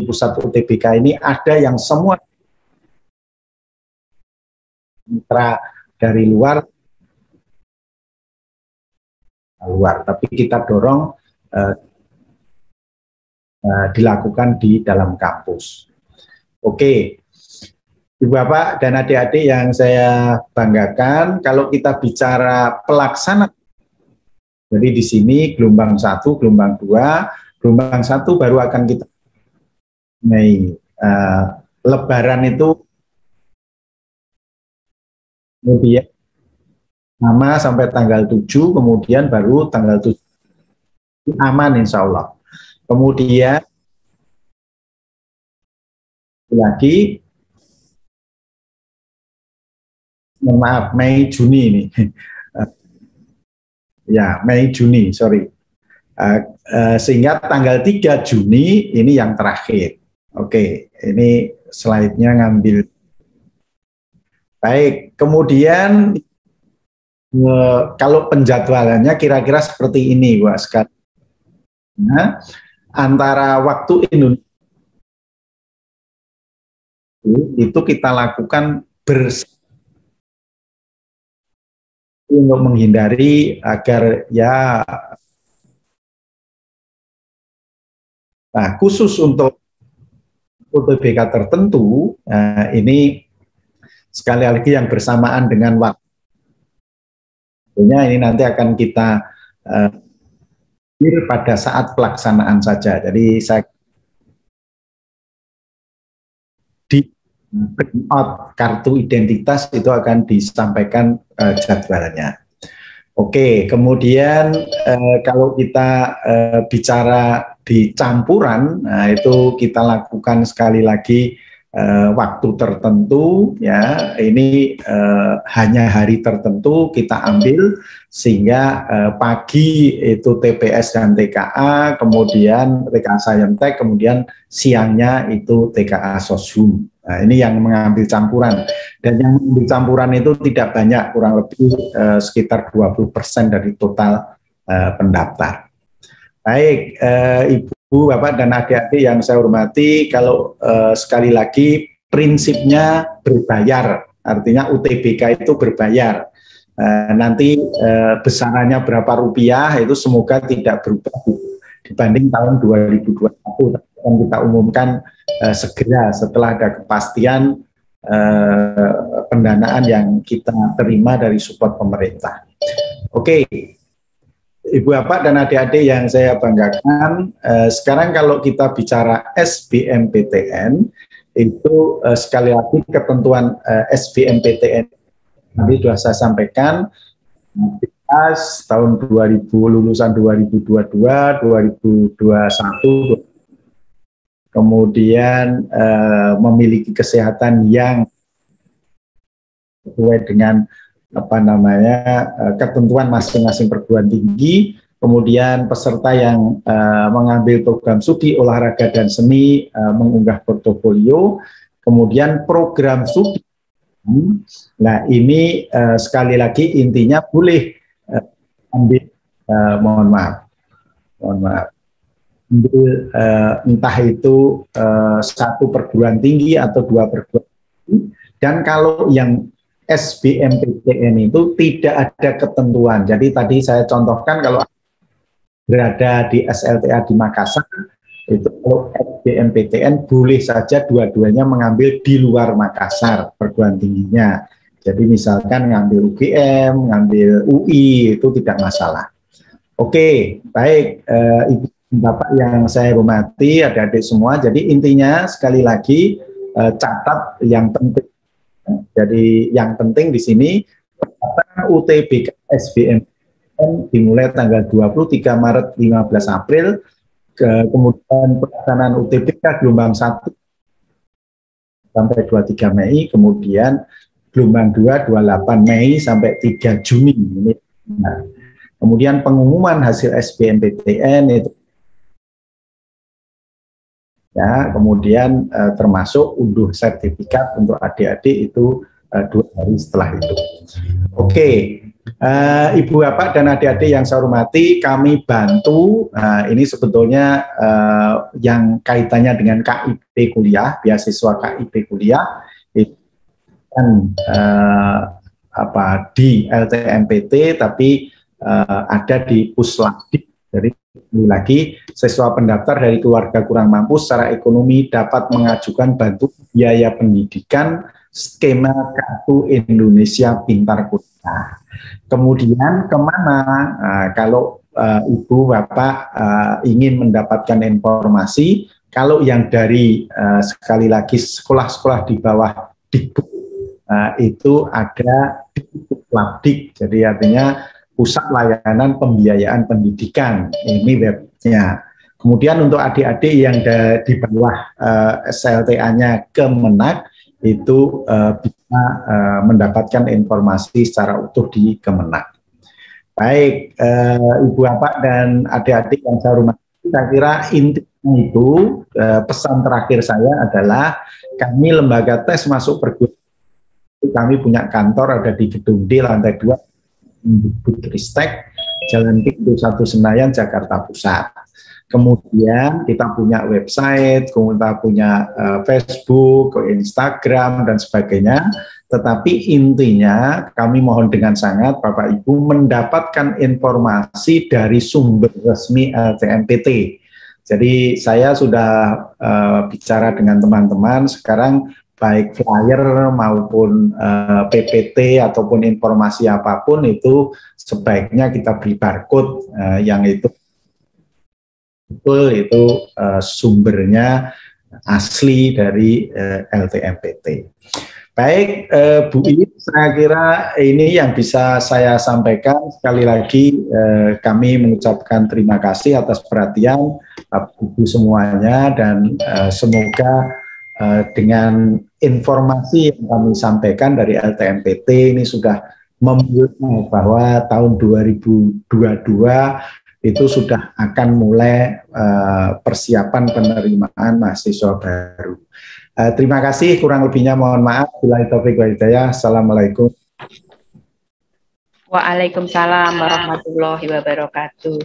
Pusat UTBK ini ada yang semua mitra dari luar, tapi kita dorong dilakukan di dalam kampus. Oke, Ibu Bapak dan adik-adik yang saya banggakan, kalau kita bicara pelaksanaan, jadi di sini gelombang 1, gelombang 2, gelombang 1 baru akan kita Lebaran itu kemudian nama sampai tanggal 7, kemudian baru tanggal 7 aman insya Allah. Kemudian lagi, maaf, Mei Juni ini. Ya, Mei Juni, sorry. Sehingga tanggal 3 Juni ini yang terakhir. Oke, ini slide-nya ngambil. Baik, kemudian kalau penjadwalannya kira-kira seperti ini, Bu Askar. Nah, antara waktu Indonesia itu kita lakukan untuk menghindari agar ya, nah khusus untuk UTBK tertentu, ini sekali lagi yang bersamaan dengan waktu. Ini nanti akan kita pada saat pelaksanaan saja. Jadi saya di print-out kartu identitas itu akan disampaikan jadwalnya. Oke, kemudian kalau kita bicara di campuran, nah itu kita lakukan sekali lagi waktu tertentu, ya ini hanya hari tertentu kita ambil, sehingga pagi itu TPS dan TKA, kemudian TKA Saintek, kemudian siangnya itu TKA Soshum. Nah, ini yang mengambil campuran, dan yang mengambil campuran itu tidak banyak, kurang lebih sekitar 20% dari total pendaftar. Baik, Ibu, Bapak, dan adik-adik yang saya hormati, kalau sekali lagi prinsipnya berbayar, artinya UTBK itu berbayar. Nanti besarannya berapa rupiah itu semoga tidak berubah dibanding tahun 2021. Akan kita umumkan segera setelah ada kepastian pendanaan yang kita terima dari support pemerintah. Oke, Ibu Bapak dan adik-adik yang saya banggakan, sekarang kalau kita bicara SBMPTN, itu sekali lagi ketentuan SBMPTN tadi sudah saya sampaikan, tahun 2000, lulusan 2022, 2021, kemudian memiliki kesehatan yang sesuai dengan ketentuan masing-masing perguruan tinggi, kemudian peserta yang mengambil program studi olahraga dan seni mengunggah portofolio, kemudian program studi. Nah ini sekali lagi intinya boleh ambil, mohon maaf, ambil entah itu satu perguruan tinggi atau dua perguruan tinggi, dan kalau yang SBMPTN itu tidak ada ketentuan. Jadi tadi saya contohkan kalau berada di SLTA di Makassar, itu kalau SBMPTN boleh saja dua-duanya mengambil di luar Makassar perguruan tingginya. Jadi misalkan ngambil UGM, ngambil UI, itu tidak masalah. Oke, baik Ibu Bapak yang saya hormati, adik-adik semua. Jadi intinya sekali lagi catat yang penting. Jadi yang penting di sini UTBK SBMPTN dimulai tanggal 23 Maret 15 April, kemudian pelaksanaan UTBK gelombang 1 sampai 23 Mei, kemudian gelombang 2 28 Mei sampai 3 Juni. Nah, kemudian pengumuman hasil SBMPTN itu ya, kemudian termasuk unduh sertifikat untuk adik-adik itu 2 hari setelah itu. Oke, Ibu Bapak dan adik-adik yang saya hormati, kami bantu ini sebetulnya yang kaitannya dengan KIP kuliah, beasiswa KIP kuliah itu kan di LTMPT, tapi ada di Puslabdik. Jadi lagi siswa pendaftar dari keluarga kurang mampu secara ekonomi dapat mengajukan bantuan biaya pendidikan skema Kartu Indonesia Pintar Kuliah. Kemudian kemana? Kalau Ibu Bapak ingin mendapatkan informasi, kalau yang dari sekali lagi sekolah-sekolah di bawah Dikbud itu ada di Puslabdik. Jadi artinya Pusat Layanan Pembiayaan Pendidikan, ini webnya. Kemudian untuk adik-adik yang di bawah SLTA-nya Kemenak, itu bisa mendapatkan informasi secara utuh di Kemenak. Baik, Ibu Bapak dan adik-adik yang saya hormati, saya kira intinya itu pesan terakhir saya adalah kami lembaga tes masuk perguruan tinggi, kami punya kantor ada di Gedung D lantai 2, Budristek, Jalan Pintu 1 Senayan, Jakarta Pusat. Kemudian kita punya website, kita punya Facebook, Instagram, dan sebagainya. Tetapi intinya kami mohon dengan sangat Bapak Ibu mendapatkan informasi dari sumber resmi LTMPT. Jadi saya sudah bicara dengan teman-teman, sekarang baik flyer maupun PPT ataupun informasi apapun itu sebaiknya kita beri barcode yang itu betul itu sumbernya asli dari LTMPT. Baik, Bu Iit, saya kira ini yang bisa saya sampaikan. Sekali lagi kami mengucapkan terima kasih atas perhatian Bapak Ibu semuanya, dan semoga dengan informasi yang kami sampaikan dari LTMPT ini sudah membuat bahwa tahun 2022 itu sudah akan mulai persiapan penerimaan mahasiswa baru. Terima kasih, kurang lebihnya mohon maaf. Billahi taufiq wal hidayah. Assalamualaikum. Waalaikumsalam warahmatullahi wabarakatuh.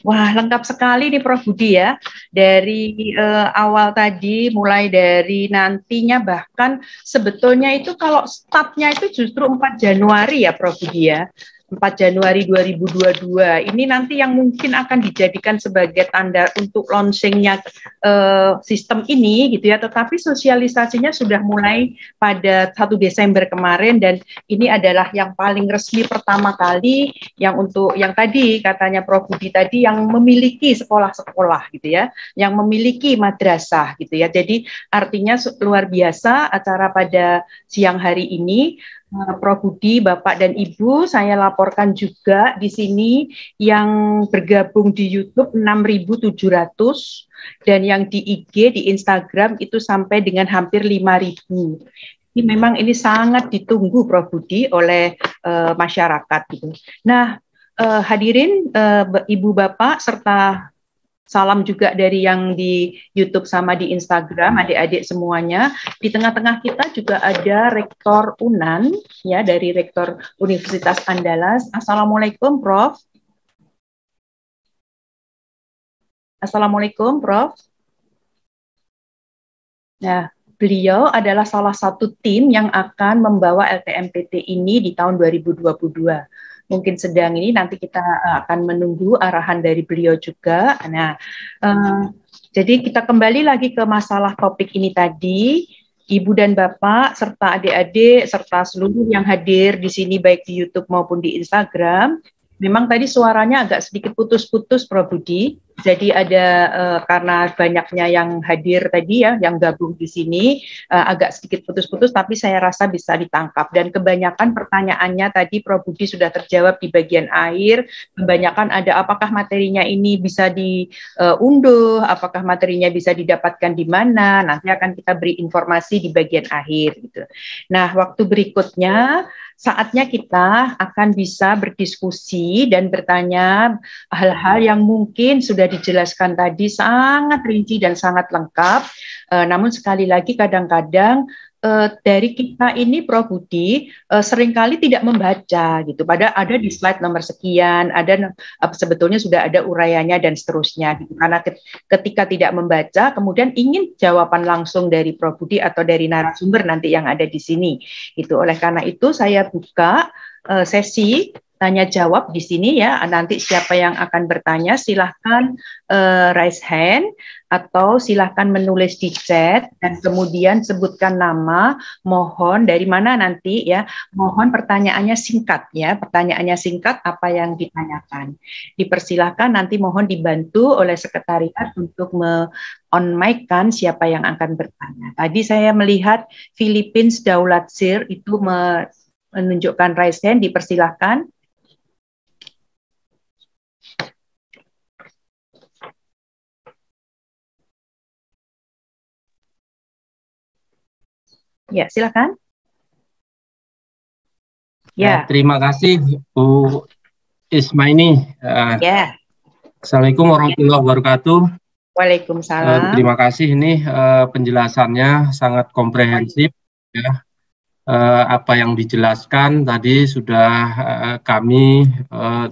Wah, lengkap sekali nih Prof Budi ya. Dari awal tadi, mulai dari nantinya, bahkan sebetulnya itu kalau startnya itu justru 4 Januari ya Prof Budi ya. 4 Januari 2022. Ini nanti yang mungkin akan dijadikan sebagai tanda untuk launchingnya sistem ini gitu ya. Tetapi sosialisasinya sudah mulai pada 1 Desember kemarin, dan ini adalah yang paling resmi pertama kali yang untuk yang tadi katanya Prof Budi tadi yang memiliki sekolah-sekolah gitu ya, yang memiliki madrasah gitu ya. Jadi artinya luar biasa acara pada siang hari ini. Prof Budi, Bapak dan Ibu, saya laporkan juga di sini yang bergabung di YouTube 6.700 dan yang di IG, di Instagram itu sampai dengan hampir 5.000. Ini memang ini sangat ditunggu Prof Budi oleh masyarakat gitu. Nah, hadirin Ibu Bapak serta salam juga dari yang di YouTube sama di Instagram, adik-adik semuanya. Di tengah-tengah kita juga ada Rektor UNAN, ya, dari Rektor Universitas Andalas. Assalamualaikum, Prof. Assalamualaikum, Prof. Nah, beliau adalah salah satu tim yang akan membawa LTMPT ini di tahun 2022. Mungkin sedang ini nanti kita akan menunggu arahan dari beliau juga. Nah, jadi kita kembali lagi ke masalah topik ini tadi. Ibu dan Bapak serta adik-adik serta seluruh yang hadir di sini baik di YouTube maupun di Instagram. Memang tadi suaranya agak sedikit putus-putus, Prof. Budi. Jadi ada karena banyaknya yang hadir tadi ya, yang gabung di sini agak sedikit putus-putus, tapi saya rasa bisa ditangkap. Dan kebanyakan pertanyaannya tadi Prof. Budi sudah terjawab di bagian akhir. Kebanyakan ada apakah materinya ini bisa diunduh, apakah materinya bisa didapatkan di mana. Nanti akan kita beri informasi di bagian akhir. Gitu. Nah, waktu berikutnya saatnya kita akan bisa berdiskusi dan bertanya hal-hal yang mungkin sudah dijelaskan tadi sangat rinci dan sangat lengkap. Namun sekali lagi kadang-kadang dari kita ini Prof. Budi seringkali tidak membaca gitu. Pada ada di slide nomor sekian, ada sebetulnya sudah ada uraiannya dan seterusnya gitu. Karena ketika tidak membaca, kemudian ingin jawaban langsung dari Prof. Budi atau dari narasumber nanti yang ada di sini. Gitu. Oleh karena itu saya buka sesi tanya jawab di sini ya. Nanti siapa yang akan bertanya silahkan raise hand atau silahkan menulis di chat dan kemudian sebutkan nama, mohon dari mana nanti ya, mohon pertanyaannya singkat ya, pertanyaannya singkat apa yang ditanyakan. Dipersilahkan nanti mohon dibantu oleh sekretariat untuk on mic kan siapa yang akan bertanya. Tadi saya melihat Philippines Daulat Sir itu menunjukkan raise hand, dipersilahkan. Ya, silakan. Ya, terima kasih Bu Ismaini. Ya. Assalamualaikum warahmatullahi wabarakatuh. Waalaikumsalam. Terima kasih, ini penjelasannya sangat komprehensif ya. Apa yang dijelaskan tadi sudah kami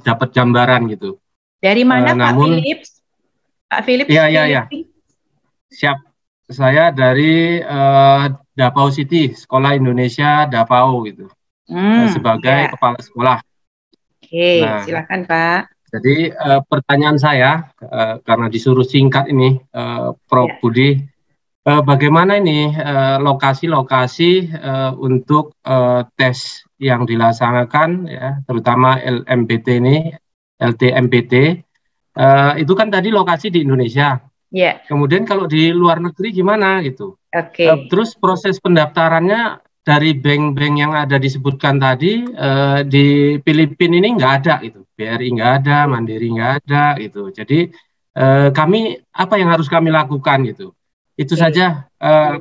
dapat gambaran gitu. Dari mana Pak Philips? Pak Philips? Iya. Siap. Saya dari Davao City, Sekolah Indonesia Davao gitu. Sebagai kepala sekolah. Oke, silakan Pak. Jadi pertanyaan saya karena disuruh singkat ini, Prof. Budi, bagaimana ini lokasi-lokasi untuk tes yang dilaksanakan, ya, terutama LTMPT, itu kan tadi lokasi di Indonesia. Yeah. Kemudian kalau di luar negeri gimana gitu? Terus proses pendaftarannya dari bank-bank yang ada disebutkan tadi di Filipina ini nggak ada gitu, BRI nggak ada, Mandiri nggak ada gitu. Jadi kami apa yang harus kami lakukan gitu? Itu saja,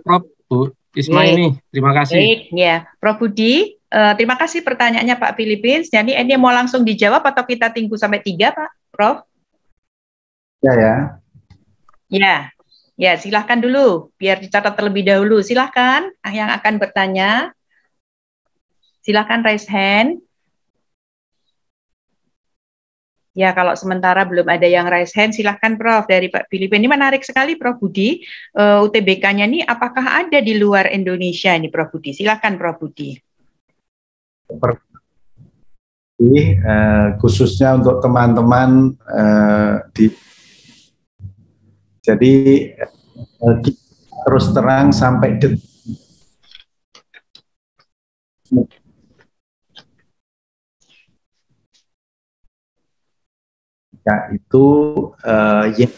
Prof. Bu Ismaini. Terima kasih. Ya, Prof. Budi, terima kasih pertanyaannya Pak Philippines. Jadi ini mau langsung dijawab atau kita tunggu sampai 3, Pak, Prof? Ya, silahkan dulu, biar dicatat terlebih dahulu. Silahkan, yang akan bertanya. Silahkan raise hand. Ya, kalau sementara belum ada yang raise hand, silahkan Prof. Dari Pak Filipin. Ini menarik sekali Prof. Budi. UTBK-nya ini apakah ada di luar Indonesia ini Prof. Budi? Silahkan Prof. Budi. Khususnya untuk teman-teman jadi terus terang sampai detik itu yang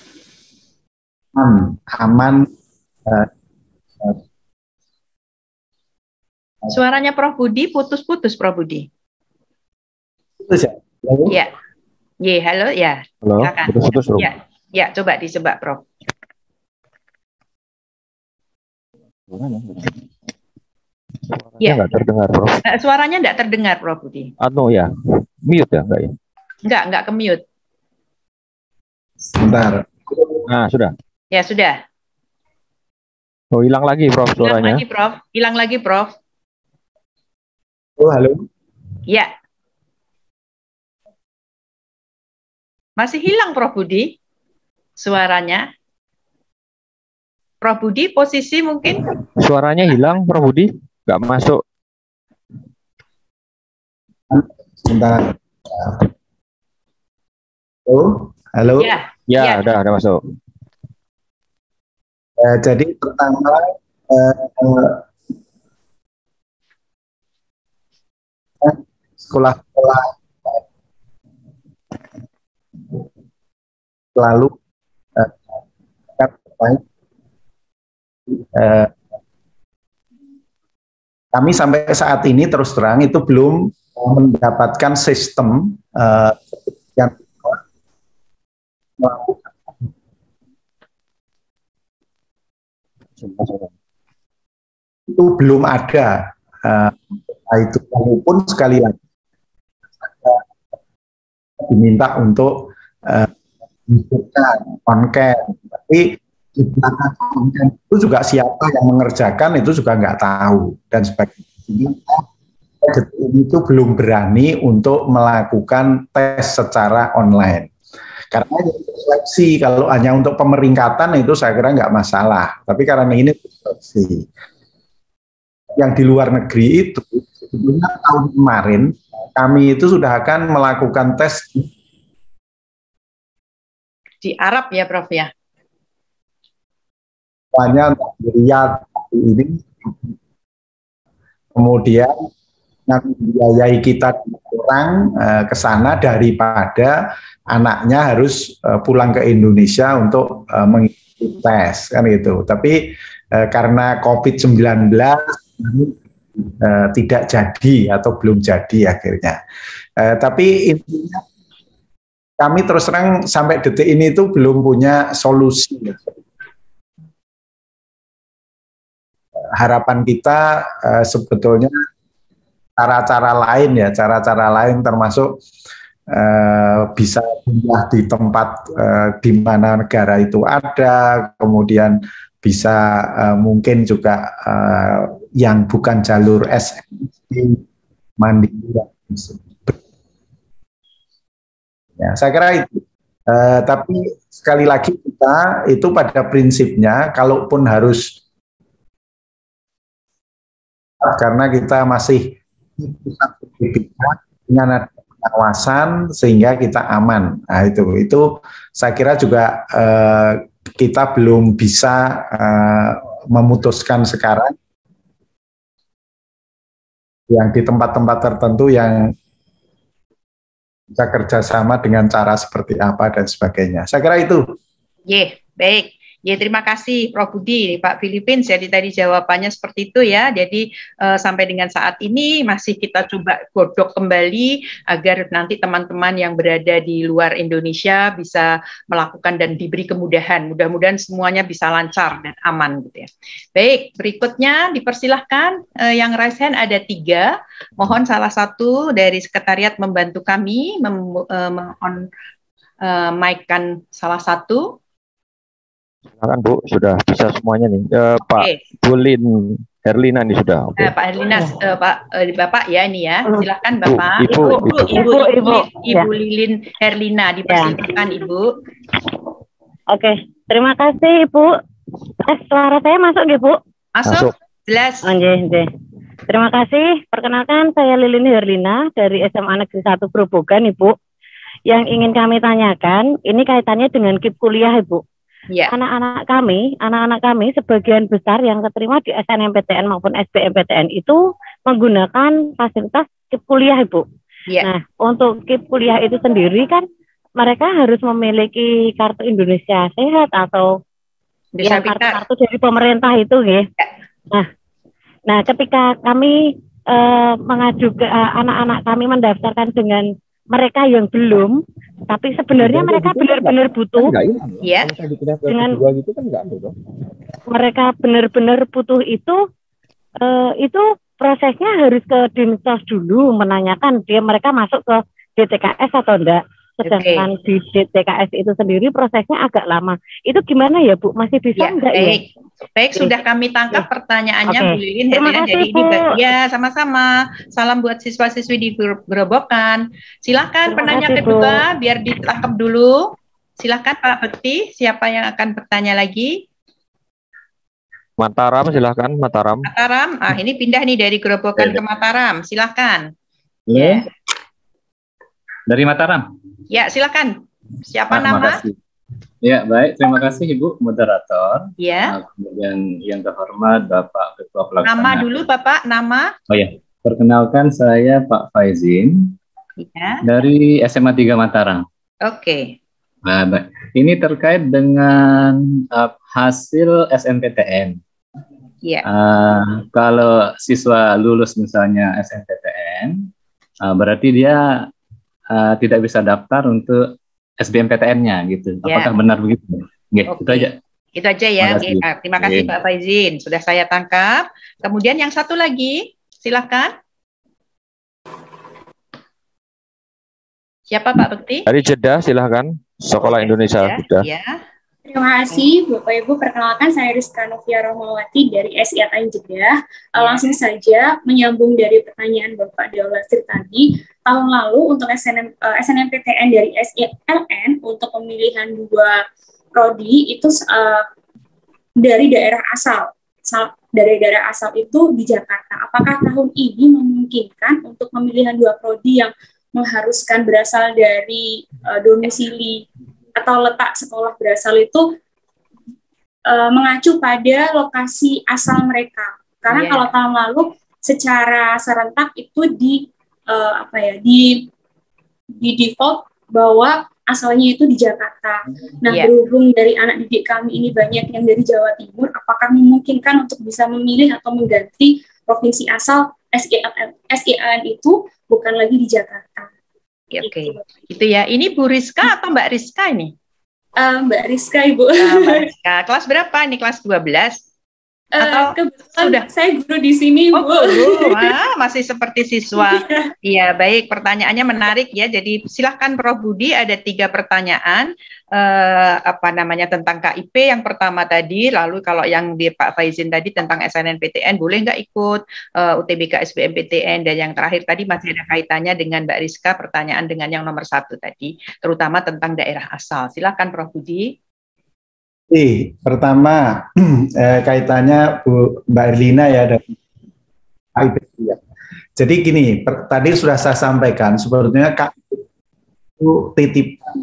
aman. Suaranya Prof. Budi putus-putus Prof. Budi. Putus ya? Ya. Halo ya. Halo, putus-putus. Ya, coba dicoba Prof. Suaranya nggak terdengar, Prof. Suaranya nggak terdengar Prof. Budi. Atau ya, mute ya, enggak ya? Enggak ke mute. Sebentar. Nah, sudah. Ya, sudah. Oh, hilang lagi, Prof, suaranya. Hilang lagi, Prof. Oh, halo. Ya. Masih hilang, Prof Budi, suaranya. Prof Budi, posisi mungkin? Suaranya hilang, Prof Budi. Nggak masuk. Sebentar. Oh, halo. Ya. Ada masuk. Jadi pertama sekolah-sekolah lalu kami sampai saat ini terus terang itu belum mendapatkan sistem yang itu belum ada. Itu walaupun sekali lagi diminta untuk on-cam, tapi di belakang on-cam itu juga siapa yang mengerjakan itu juga nggak tahu dan sebagainya. Ini itu belum berani untuk melakukan tes secara online. Karena seleksi kalau hanya untuk pemeringkatan itu saya kira nggak masalah. Tapi karena ini seleksi. Yang di luar negeri itu sebelumnya tahun kemarin kami itu sudah akan melakukan tes di Arab ya, Prof ya. Hanya Riyadh ini, kemudian nanti biayai kita kurang ke sana daripada anaknya harus pulang ke Indonesia untuk mengikuti tes kan gitu. Tapi karena COVID-19 tidak jadi atau belum jadi akhirnya. Tapi intinya kami terus terang sampai detik ini itu belum punya solusi. Harapan kita sebetulnya cara-cara lain termasuk bisa pindah di tempat di mana negara itu ada, kemudian bisa mungkin juga yang bukan jalur SNP mandiri. Ya, saya kira itu. Tapi sekali lagi kita itu pada prinsipnya, kalaupun harus, karena kita masih dengan pengawasan sehingga kita aman. Nah, itu saya kira juga kita belum bisa memutuskan sekarang yang di tempat-tempat tertentu yang bisa kerjasama dengan cara seperti apa dan sebagainya. Saya kira itu. Baik. Terima kasih Prof Budi, Pak Filipin. Jadi tadi jawabannya seperti itu ya. Jadi sampai dengan saat ini masih kita coba godok kembali agar nanti teman-teman yang berada di luar Indonesia bisa melakukan dan diberi kemudahan. Mudah-mudahan semuanya bisa lancar dan aman gitu ya. Baik, berikutnya dipersilahkan yang raise hand ada 3. Mohon salah satu dari sekretariat membantu kami mic-kan salah satu. Silakan Bu, sudah bisa semuanya nih. Pak Bulin Herlina nih sudah. Pak Herlina, Bapak ya ini ya. Silakan Bapak. Ibu Lilin Herlina, dipersilakan Ibu. Oke, terima kasih Ibu. Suara saya masuk nggih Bu? Masuk. Jelas. Oke. Terima kasih. Perkenalkan saya Lilin Herlina dari SMA Negeri 1 Grobogan Ibu. Yang ingin kami tanyakan, ini kaitannya dengan KIP kuliah Ibu. Ya. Anak-anak kami sebagian besar yang keterima di SNMPTN maupun SBMPTN itu menggunakan fasilitas KIP kuliah Ibu. Ya. Nah, untuk KIP kuliah itu sendiri kan mereka harus memiliki kartu Indonesia Sehat atau yang kartu-kartu dari pemerintah itu ya. Nah, ketika kami mengajukan anak-anak kami mendaftarkan dengan mereka yang belum, tapi sebenarnya mereka benar-benar butuh. Ya. Dengan mereka benar-benar butuh itu prosesnya harus ke Dinsos dulu menanyakan mereka masuk ke DTKS atau enggak. Sedangkan di DTKS itu sendiri prosesnya agak lama. Itu gimana ya Bu? Masih bisa enggak ya? Baik, sudah kami tangkap pertanyaannya Bu Lilin. Terima kasih, jadi ini ya sama-sama. Salam buat siswa-siswi di Gerobokan. Silakan penanya kedua biar ditangkap dulu. Silakan Pak Bekti, siapa yang akan bertanya lagi? Mataram, silakan Mataram. Mataram, ini pindah nih dari Gerobokan ke Mataram. Silakan. Ya. Dari Mataram. Ya, silakan. Siapa nama? Kasih. Ya, baik. Terima kasih Ibu Moderator. Ya. Kemudian yang terhormat Bapak Ketua Pelaksana. Nama dulu Bapak, nama. Oh ya, perkenalkan saya Pak Faizin. Ya. Dari SMA 3 Mataram. Oke. Nah, baik. Ini terkait dengan hasil SNPTN. Ya. Kalau siswa lulus misalnya SNPTN, berarti dia tidak bisa daftar untuk SBMPTN-nya gitu. Ya. Apakah benar begitu? Oke. Itu aja. Itu aja ya. Terima kasih Pak Faizin. Sudah saya tangkap. Kemudian yang satu lagi, silakan. Siapa Pak Bekti? Dari Jeddah, silakan. Sekolah Indonesia Jeddah. Ya. Terima kasih Bapak Ibu. Perkenalkan saya Rizka Novia Rohmawati dari SIATN Jeddah. Langsung saja menyambung dari pertanyaan Bapak Daulasir tadi. Tahun lalu untuk SNMPTN dari SILN untuk pemilihan 2 prodi itu dari daerah asal. Dari daerah asal itu di Jakarta. Apakah tahun ini memungkinkan untuk pemilihan 2 prodi yang mengharuskan berasal dari domisili atau letak sekolah berasal itu mengacu pada lokasi asal mereka. Karena kalau tahun lalu secara serentak itu di default bahwa asalnya itu di Jakarta. Nah, berhubung dari anak didik kami ini banyak yang dari Jawa Timur, apakah memungkinkan untuk bisa memilih atau mengganti provinsi asal SILN itu bukan lagi di Jakarta? Oke. Itu ya. Ini Bu Rizka atau Mbak Rizka ini? Mbak Rizka, Ibu. Mbak Rizka. Kelas berapa? Ini kelas 12? Atau sudah? Saya guru di sini, Bu. Guru. Masih seperti siswa. Iya, baik. Pertanyaannya menarik ya. Jadi silahkan Prof Budi, ada 3 pertanyaan. Tentang KIP yang pertama tadi, lalu kalau yang di Pak Faizin tadi tentang SNMPTN boleh nggak ikut, UTBK SBMPTN, dan yang terakhir tadi masih ada kaitannya dengan Mbak Rizka, pertanyaan dengan yang nomor 1 tadi, terutama tentang daerah asal. Silakan Prof Budi. Pertama kaitannya Mbak Erlina ya dari KIP. Jadi gini, tadi sudah saya sampaikan sebetulnya KIP itu titipan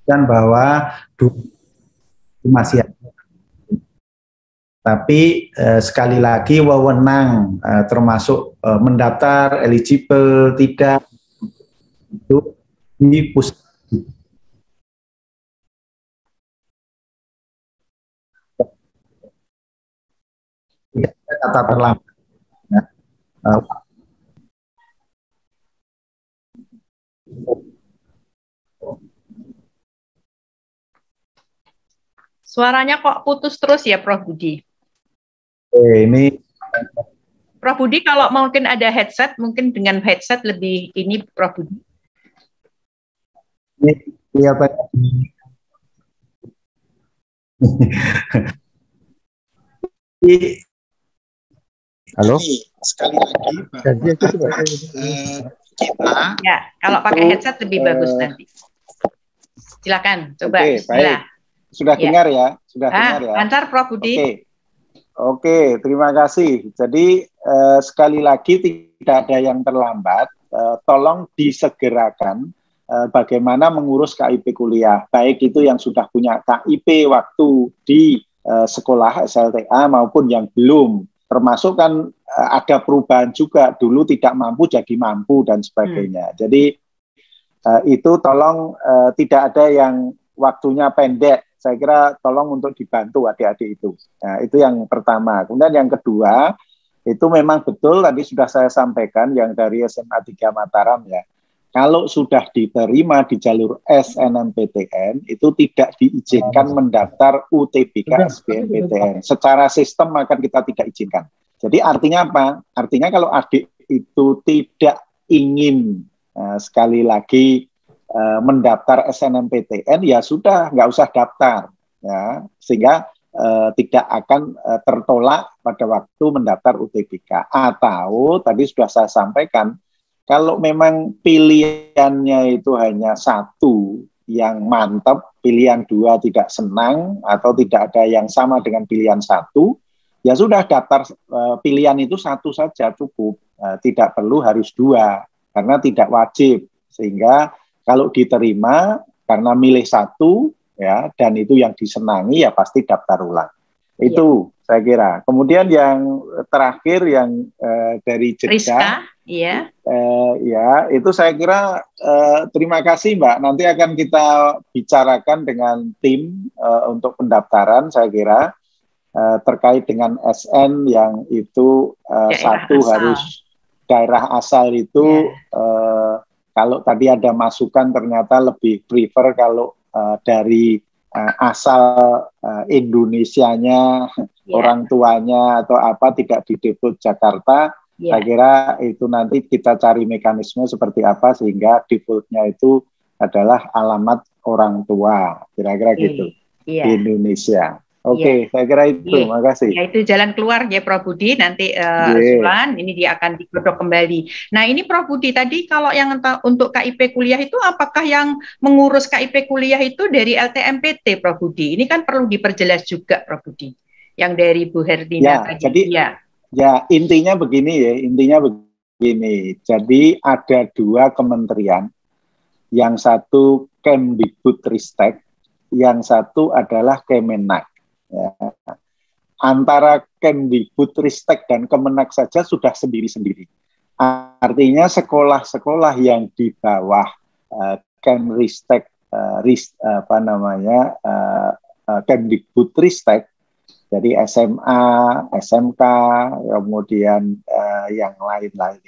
dan bahwa masih ada. Tapi sekali lagi wewenang termasuk mendaftar, eligible, tidak, itu di pusat. Kata terlambat. Suaranya kok putus terus ya Prof Budi? Ini Prof Budi, kalau mungkin ada headset, mungkin dengan headset lebih ini Prof Budi. Ini kelihatannya halo. Sekali lagi kita ya, kalau pakai headset lebih bagus nanti. Silakan, coba. Baik. Sudah dengar ya? Sudah dengar ya? Lancar Prof Budi. Oke, terima kasih. Jadi sekali lagi tidak ada yang terlambat. Tolong disegerakan bagaimana mengurus KIP kuliah. Baik itu yang sudah punya KIP waktu di sekolah SLTA maupun yang belum. Termasuk kan ada perubahan juga. Dulu tidak mampu jadi mampu dan sebagainya. Jadi itu tolong tidak ada yang waktunya pendek. Saya kira tolong untuk dibantu adik-adik itu. Nah, itu yang pertama. Kemudian yang kedua, itu memang betul tadi sudah saya sampaikan yang dari SMA 3 Mataram ya. Kalau sudah diterima di jalur SNMPTN, itu tidak diizinkan mendaftar UTBK SBMPTN. Secara sistem akan kita tidak izinkan. Jadi artinya apa? Artinya kalau adik itu tidak ingin sekali lagi mendaftar SNMPTN, ya sudah nggak usah daftar, ya, sehingga tidak akan tertolak pada waktu mendaftar UTBK. Atau tadi sudah saya sampaikan, kalau memang pilihannya itu hanya satu yang mantap, pilihan dua tidak senang, atau tidak ada yang sama dengan pilihan satu, ya sudah daftar pilihan itu satu saja cukup, tidak perlu harus dua, karena tidak wajib. Sehingga kalau diterima karena milih satu, ya, dan itu yang disenangi, ya pasti daftar ulang. Itu saya kira. Kemudian yang terakhir yang dari jeda, ya, itu saya kira terima kasih Mbak. Nanti akan kita bicarakan dengan tim untuk pendaftaran, saya kira terkait dengan SN yang itu satu asal. Harus daerah asal itu. Kalau tadi ada masukan ternyata lebih prefer kalau dari asal Indonesianya, orang tuanya atau apa tidak di default Jakarta, saya kira itu nanti kita cari mekanisme seperti apa sehingga defaultnya itu adalah alamat orang tua, kira-kira gitu di Indonesia. Oke, saya kira itu. Terima kasih. Ya, itu jalan keluar ya Prof Budi, nanti usulan ini dia akan digodok kembali. Nah ini Prof Budi tadi kalau yang untuk KIP kuliah itu apakah yang mengurus KIP kuliah itu dari LTMPT Prof Budi? Ini kan perlu diperjelas juga Prof Budi. Yang dari Bu Hertina tadi. Jadi ya intinya begini. Jadi ada dua kementerian, yang satu Kemdikbudristek, yang satu adalah Kemenak. Ya. Antara Kemdikbudristek dan Kemenak saja sudah sendiri-sendiri. Artinya sekolah-sekolah yang di bawah Kemristek, Kemdikbudristek, jadi SMA, SMK, kemudian yang lain-lain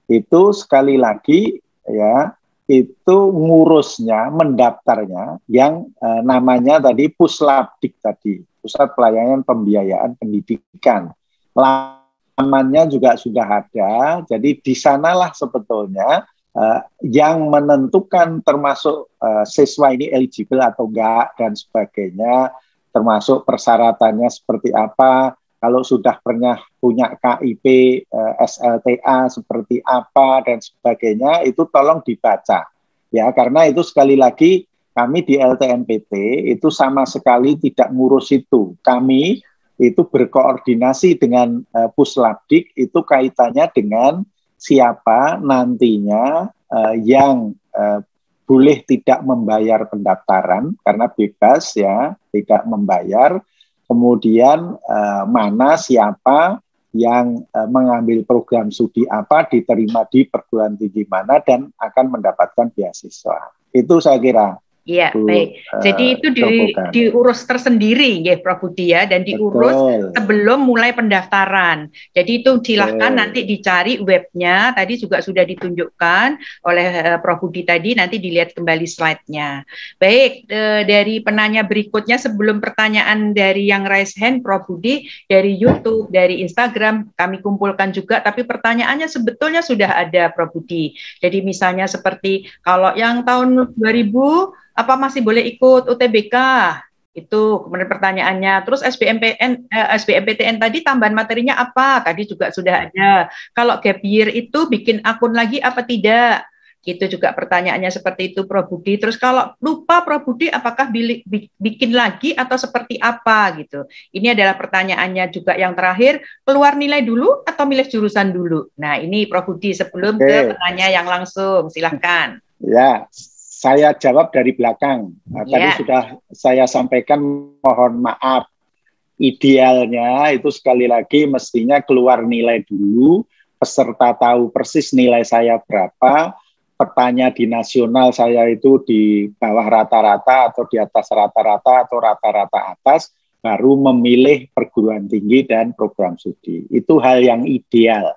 itu sekali lagi ya, itu ngurusnya, mendaftarnya yang namanya tadi Puslabdik tadi, Pusat Pelayanan Pembiayaan Pendidikan. Lamannya juga sudah ada, jadi di sanalah sebetulnya yang menentukan termasuk siswa ini eligible atau enggak dan sebagainya, termasuk persyaratannya seperti apa. Kalau sudah pernah punya KIP, SLTA seperti apa dan sebagainya, itu tolong dibaca. Ya, karena itu sekali lagi kami di LTMPT itu sama sekali tidak ngurus itu. Kami itu berkoordinasi dengan Puslabdik, itu kaitannya dengan siapa nantinya yang boleh tidak membayar pendaftaran karena bebas ya, tidak membayar. Kemudian mana siapa yang mengambil program studi apa, diterima di perguruan tinggi mana dan akan mendapatkan beasiswa. Itu saya kira. Iya, baik. Jadi itu diurus tersendiri ya Prof Budi ya, dan diurus sebelum mulai pendaftaran. Jadi itu silahkan nanti dicari webnya, tadi juga sudah ditunjukkan oleh Prof Budi tadi, nanti dilihat kembali slide-nya. Baik, dari penanya berikutnya sebelum pertanyaan dari yang raise hand Prof Budi, dari YouTube, dari Instagram kami kumpulkan juga, tapi pertanyaannya sebetulnya sudah ada Prof Budi. Jadi misalnya seperti kalau yang tahun 2000 apa masih boleh ikut UTBK? Itu kemudian pertanyaannya. Terus SBMPTN tadi tambahan materinya apa? Tadi juga sudah ada. Kalau gap year itu bikin akun lagi apa tidak? Itu juga pertanyaannya seperti itu Prof Budi. Terus kalau lupa Prof Budi apakah bikin lagi atau seperti apa gitu. Ini adalah pertanyaannya juga yang terakhir, keluar nilai dulu atau milih jurusan dulu? Nah, ini Prof Budi sebelum ke penanya yang langsung. Silahkan. Ya. Saya jawab dari belakang. Tadi sudah saya sampaikan, mohon maaf. Idealnya itu sekali lagi mestinya keluar nilai dulu, peserta tahu persis nilai saya berapa, petanya di nasional saya itu di bawah rata-rata atau di atas rata-rata atau rata-rata atas, baru memilih perguruan tinggi dan program studi. Itu hal yang ideal.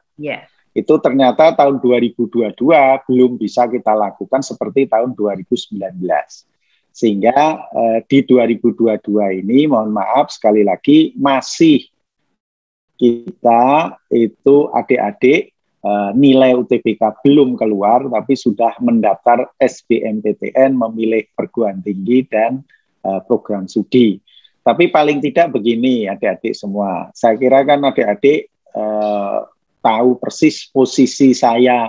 Itu ternyata tahun 2022 belum bisa kita lakukan seperti tahun 2019. Sehingga di 2022 ini, mohon maaf sekali lagi, masih kita itu adik-adik nilai UTBK belum keluar, tapi sudah mendaftar SBMPTN, memilih perguruan tinggi dan program studi. Tapi paling tidak begini adik-adik semua, saya kira kan adik-adik tahu persis posisi saya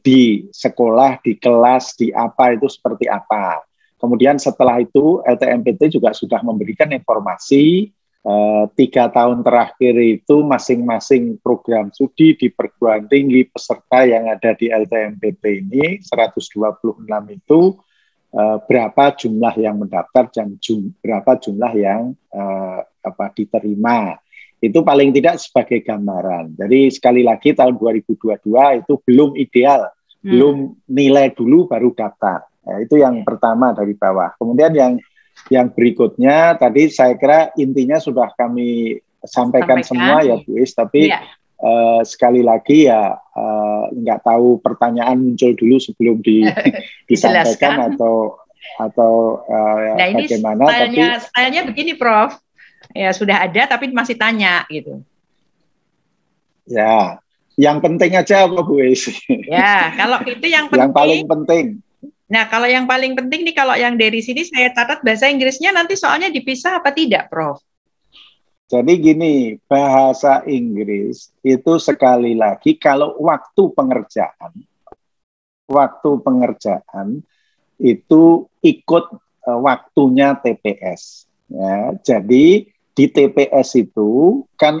di sekolah, di kelas, di apa itu seperti apa. Kemudian setelah itu LTMPT juga sudah memberikan informasi 3 tahun terakhir itu masing-masing program studi di perguruan tinggi peserta yang ada di LTMPT ini 126 itu berapa jumlah yang mendaftar dan berapa jumlah yang diterima. Itu paling tidak sebagai gambaran. Jadi sekali lagi tahun 2022 itu belum ideal, belum nilai dulu baru daftar. Nah, itu yang pertama dari bawah. Kemudian yang berikutnya tadi saya kira intinya sudah kami sampaikan semua ya Bu Is, tapi sekali lagi ya nggak tahu pertanyaan muncul dulu sebelum disampaikan atau nah, bagaimana. Stylenya begini Prof, ya sudah ada tapi masih tanya gitu. Ya, yang penting aja apa Bu Is? Ya, kalau itu yang penting. Yang paling penting. Nah, kalau yang paling penting nih, kalau yang dari sini saya catat bahasa Inggrisnya nanti soalnya dipisah apa tidak, Prof? Jadi gini, bahasa Inggris itu sekali lagi kalau waktu pengerjaan itu ikut waktunya TPS. Ya, jadi di TPS itu kan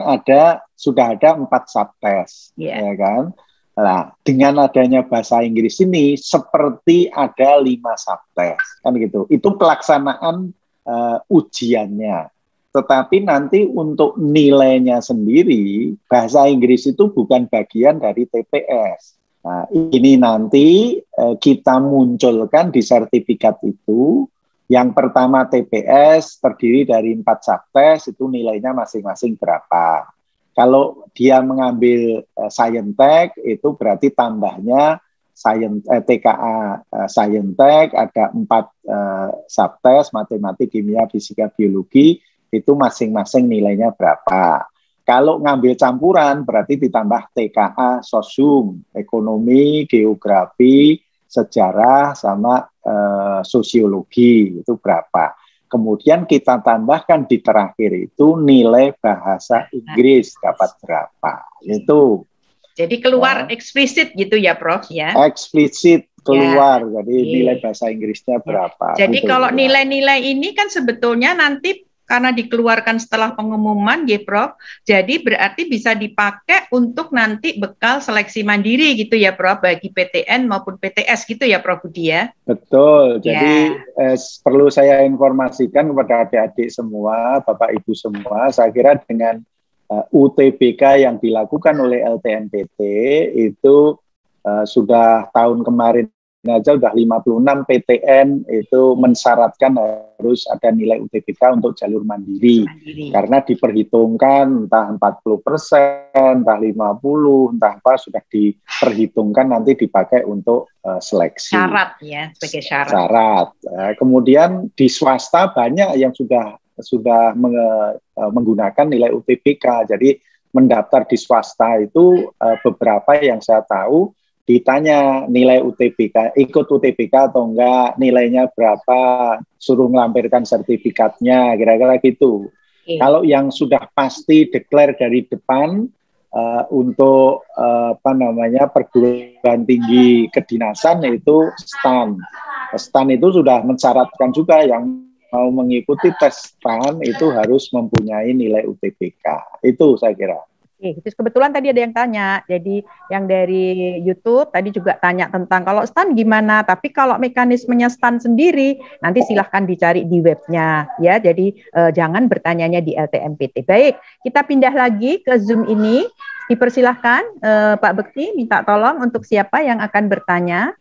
sudah ada 4 subtes, ya kan? Nah, dengan adanya bahasa Inggris ini seperti ada 5 subtes, kan gitu. Itu pelaksanaan ujiannya. Tetapi nanti untuk nilainya sendiri, bahasa Inggris itu bukan bagian dari TPS. Nah, ini nanti kita munculkan di sertifikat itu. Yang pertama TPS terdiri dari 4 subtes, itu nilainya masing-masing berapa. Kalau dia mengambil Scientech itu berarti tambahnya TKA Scientech ada 4 subtes, matematik, kimia, fisika, biologi, itu masing-masing nilainya berapa. Kalau ngambil campuran berarti ditambah TKA Sosum, ekonomi, geografi, sejarah, sama sosiologi, itu berapa. Kemudian kita tambahkan di terakhir itu nilai bahasa Inggris dapat berapa. Itu. Jadi keluar eksplisit gitu ya Prof ya? Eksplisit keluar, jadi nilai bahasa Inggrisnya berapa. Jadi kalau nilai-nilai ini kan sebetulnya nanti karena dikeluarkan setelah pengumuman ya Prof, jadi berarti bisa dipakai untuk nanti bekal seleksi mandiri gitu ya Prof, bagi PTN maupun PTS gitu ya Prof Budi ya? Betul, jadi perlu saya informasikan kepada adik-adik semua, Bapak Ibu semua, saya kira dengan UTBK yang dilakukan oleh LTMPT itu sudah tahun kemarin aja udah 56 PTN itu mensyaratkan harus ada nilai UTBK untuk jalur mandiri. Karena diperhitungkan entah 40%, entah 50%, entah apa sudah diperhitungkan nanti dipakai untuk seleksi. Syarat ya, sebagai syarat. Syarat. Kemudian di swasta banyak yang sudah menggunakan nilai UTBK. Jadi mendaftar di swasta itu beberapa yang saya tahu ditanya nilai UTBK, ikut UTBK atau enggak, nilainya berapa, suruh melampirkan sertifikatnya, kira-kira gitu. Kalau yang sudah pasti declare dari depan untuk perguruan tinggi kedinasan itu STAN. STAN itu sudah mensyaratkan juga yang mau mengikuti tes STAN itu harus mempunyai nilai UTBK. Itu saya kira. Terus kebetulan tadi ada yang tanya, jadi yang dari YouTube tadi juga tanya tentang kalau STAN gimana, tapi kalau mekanismenya STAN sendiri nanti silahkan dicari di webnya ya, jadi jangan bertanyanya di LTMPT. Baik, kita pindah lagi ke Zoom ini, dipersilahkan Pak Bekti minta tolong untuk siapa yang akan bertanya.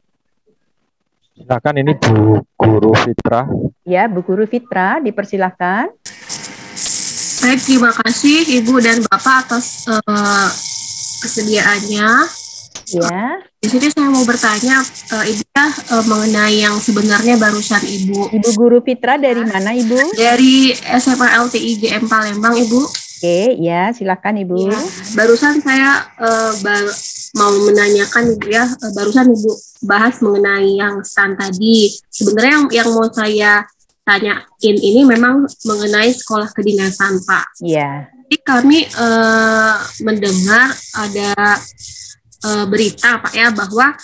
Silakan, ini Bu Guru Fitra. Ya, Bu Guru Fitra, dipersilahkan. Baik, terima kasih Ibu dan Bapak atas kesediaannya. Ya. Di sini saya mau bertanya, Ibu mengenai yang sebenarnya barusan Ibu. Ibu Guru Fitra dari mana Ibu? Dari SMA LTI GM Palembang Ibu. Oke, ya silakan Ibu. Ya, barusan saya mau menanyakan Ibu ya, barusan Ibu bahas mengenai yang STAN tadi. Sebenarnya yang mau saya tanyain ini memang mengenai sekolah kedinasan, Pak. Iya. Jadi kami mendengar ada berita Pak ya bahwa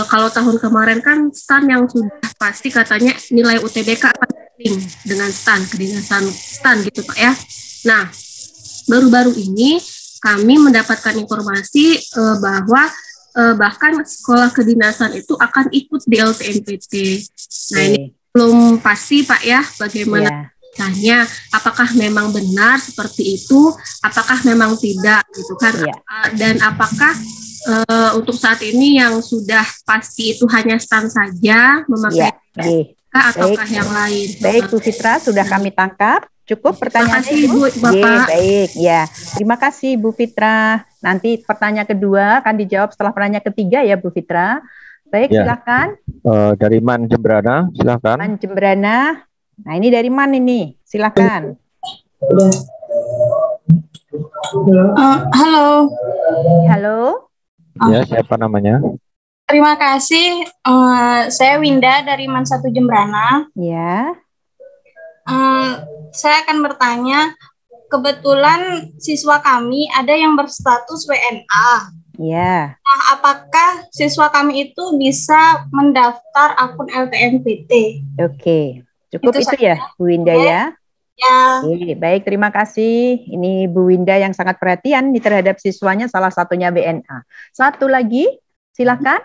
kalau tahun kemarin kan STAN yang sudah pasti katanya nilai UTBK akan penting dengan STAN, kedinasan STAN gitu Pak ya. Nah, baru-baru ini kami mendapatkan informasi bahwa bahkan sekolah kedinasan itu akan ikut di LTMPT. Nah, ini belum pasti Pak ya bagaimana caranya, apakah memang benar seperti itu, apakah memang tidak gitu kan. Dan apakah untuk saat ini yang sudah pasti itu hanya STAN saja memakai ataukah yang lain? Baik Bu Fitra, sudah kami tangkap. Cukup pertanyaannya Ibu, Bapak. Baik, ya. Terima kasih Bu Fitra. Nanti pertanyaan kedua akan dijawab setelah pertanyaan ketiga ya Bu Fitra. Baik, silakan. Dari Man Jembrana, silakan. Man Jembrana. Nah, ini dari Man ini. Silakan. Halo. Halo. Ya, siapa namanya? Terima kasih. Saya Winda dari Man 1 Jembrana. Ya. Saya akan bertanya, kebetulan siswa kami ada yang berstatus WNA. Ya. Nah, apakah siswa kami itu bisa mendaftar akun LTMPT? Oke, cukup itu ya, Bu Winda ya. Ya. Oke, baik, terima kasih. Ini Bu Winda yang sangat perhatian nih terhadap siswanya, salah satunya WNA. Satu lagi, silakan.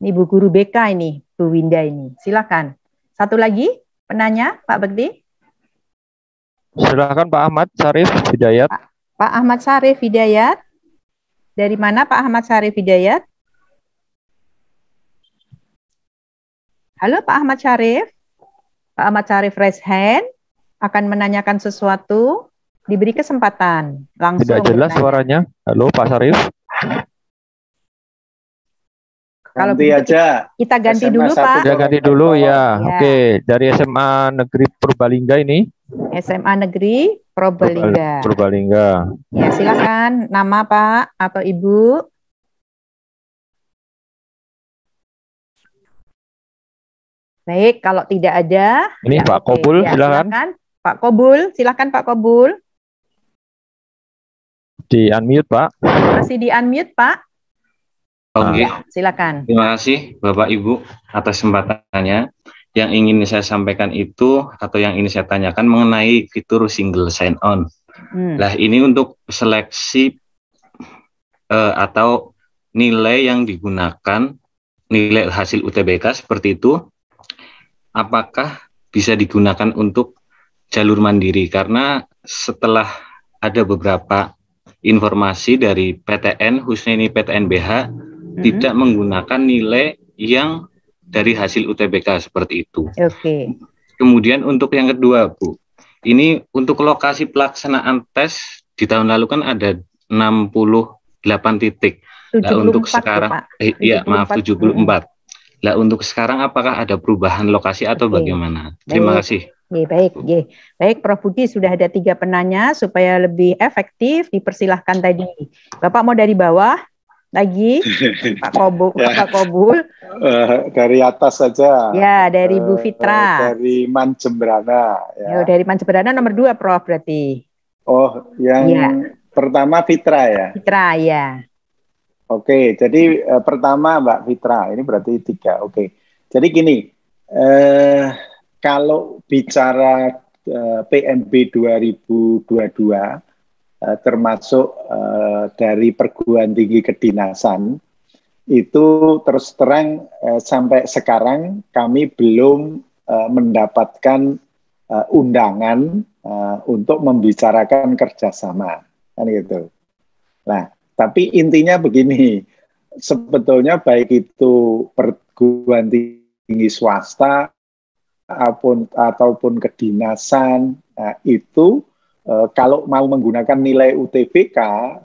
Ini Bu Guru BK ini, Bu Winda ini. Silakan. Satu lagi, penanya, Pak Bekti. Silakan Pak Ahmad Syarif Hidayat. Pak Ahmad Syarif Hidayat. Dari mana Pak Ahmad Syarif Hidayat? Halo Pak Ahmad Syarif. Pak Ahmad Syarif raise hand, akan menanyakan sesuatu, diberi kesempatan. Langsung. Tidak jelas suaranya. Halo Pak Syarif. Kalau ganti aja. Kita ganti dulu Pak. Kita ganti dulu ya. Oke, dari SMA Negeri Purbalingga ini. SMA Negeri Purbalingga. Purbalingga. Ya, silakan. Nama Pak atau Ibu? Baik, kalau tidak ada. Ini ya, Pak Kobul, ya, silakan. Pak Kobul, silakan Pak Kobul. Di unmute Pak. Masih di unmute Pak. Oke, silakan. Terima kasih Bapak Ibu atas kesempatannya. Yang ingin saya sampaikan itu atau yang ingin saya tanyakan mengenai fitur single sign on. Nah, ini untuk seleksi atau nilai yang digunakan, nilai hasil UTBK seperti itu, apakah bisa digunakan untuk jalur mandiri? Karena setelah ada beberapa informasi dari PTN, khususnya ini PTNBH, tidak menggunakan nilai yang dari hasil UTBK seperti itu. Oke. Kemudian untuk yang kedua, Bu, ini untuk lokasi pelaksanaan tes di tahun lalu kan ada 68 titik. Nah, untuk sekarang, 74. Nah, untuk sekarang apakah ada perubahan lokasi atau bagaimana? Terima kasih. Baik. Baik, Prof. Budi sudah ada 3 penanya supaya lebih efektif. Dipersilahkan tadi. Bapak mau dari bawah? Lagi Pak Kobul, ya. Pak Kobul. Dari atas saja. Ya, dari Bu Fitra. Dari Man Jembrana. Ya. Dari Man Jembrana nomor 2, Prof. Berarti. Oh, yang pertama Fitra ya? Fitra, ya. Oke, jadi pertama Mbak Fitra, ini berarti 3. Oke, jadi gini, kalau bicara PMB 2022, termasuk dari perguruan tinggi kedinasan, itu terus terang sampai sekarang kami belum mendapatkan undangan untuk membicarakan kerjasama, kan gitu. Nah, tapi intinya begini, sebetulnya baik itu perguruan tinggi swasta ataupun kedinasan, itu kalau mau menggunakan nilai UTBK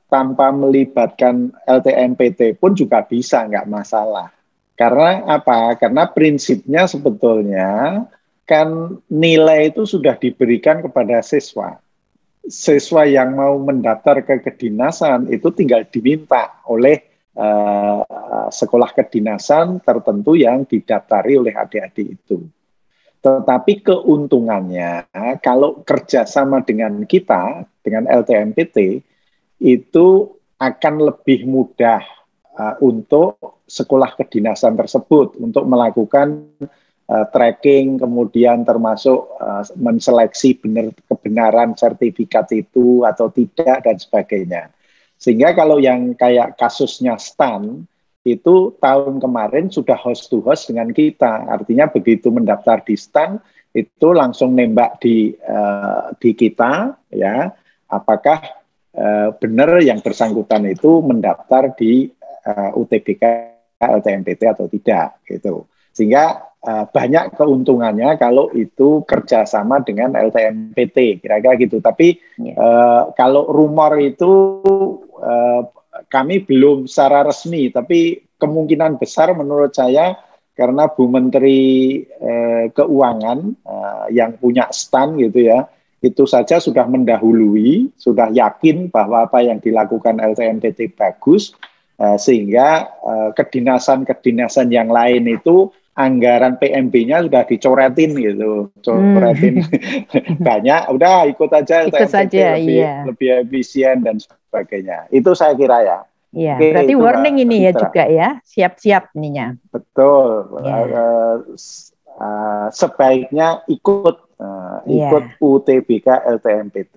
tanpa melibatkan LTMPT pun juga bisa, nggak masalah. Karena apa? Karena prinsipnya sebetulnya kan nilai itu sudah diberikan kepada siswa. siswa yang mau mendaftar ke kedinasan itu tinggal diminta oleh sekolah kedinasan tertentu yang didaftari oleh adik-adik itu. Tetapi keuntungannya kalau kerjasama dengan kita, dengan LTMPT, itu akan lebih mudah untuk sekolah kedinasan tersebut untuk melakukan tracking, kemudian termasuk menseleksi kebenaran sertifikat itu atau tidak dan sebagainya. Sehingga kalau yang kayak kasusnya STAN, itu tahun kemarin sudah host to host dengan kita. Artinya begitu mendaftar di STAN, itu langsung nembak di kita, ya, apakah benar yang bersangkutan itu mendaftar di UTBK LTMPT atau tidak, gitu. Sehingga banyak keuntungannya kalau itu kerjasama dengan LTMPT, kira-kira gitu. Tapi kalau rumor itu kami belum secara resmi, tapi kemungkinan besar menurut saya karena Bu Menteri Keuangan yang punya STAN gitu ya, itu saja sudah mendahului, sudah yakin bahwa apa yang dilakukan LTMPT bagus, sehingga kedinasan-kedinasan yang lain itu anggaran PMB-nya sudah dicoretin gitu, coretin banyak, udah ikut aja LTMPT lebih efisien dan sebagainya. Itu saya kira ya. Iya, berarti warning ini ya juga ya, siap-siap ininya. Betul. Sebaiknya ikut UTBK LTMPT.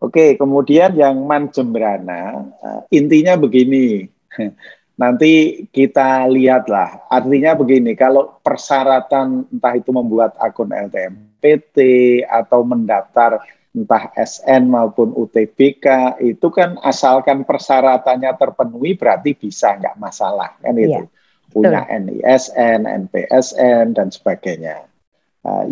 Oke, kemudian yang Manjembrana, intinya begini. Nanti kita lihatlah, artinya begini, kalau persyaratan entah itu membuat akun LTMPT atau mendaftar entah SN maupun UTBK, itu kan asalkan persyaratannya terpenuhi berarti bisa, nggak masalah, kan itu. Punya NISN, NPSN, dan sebagainya.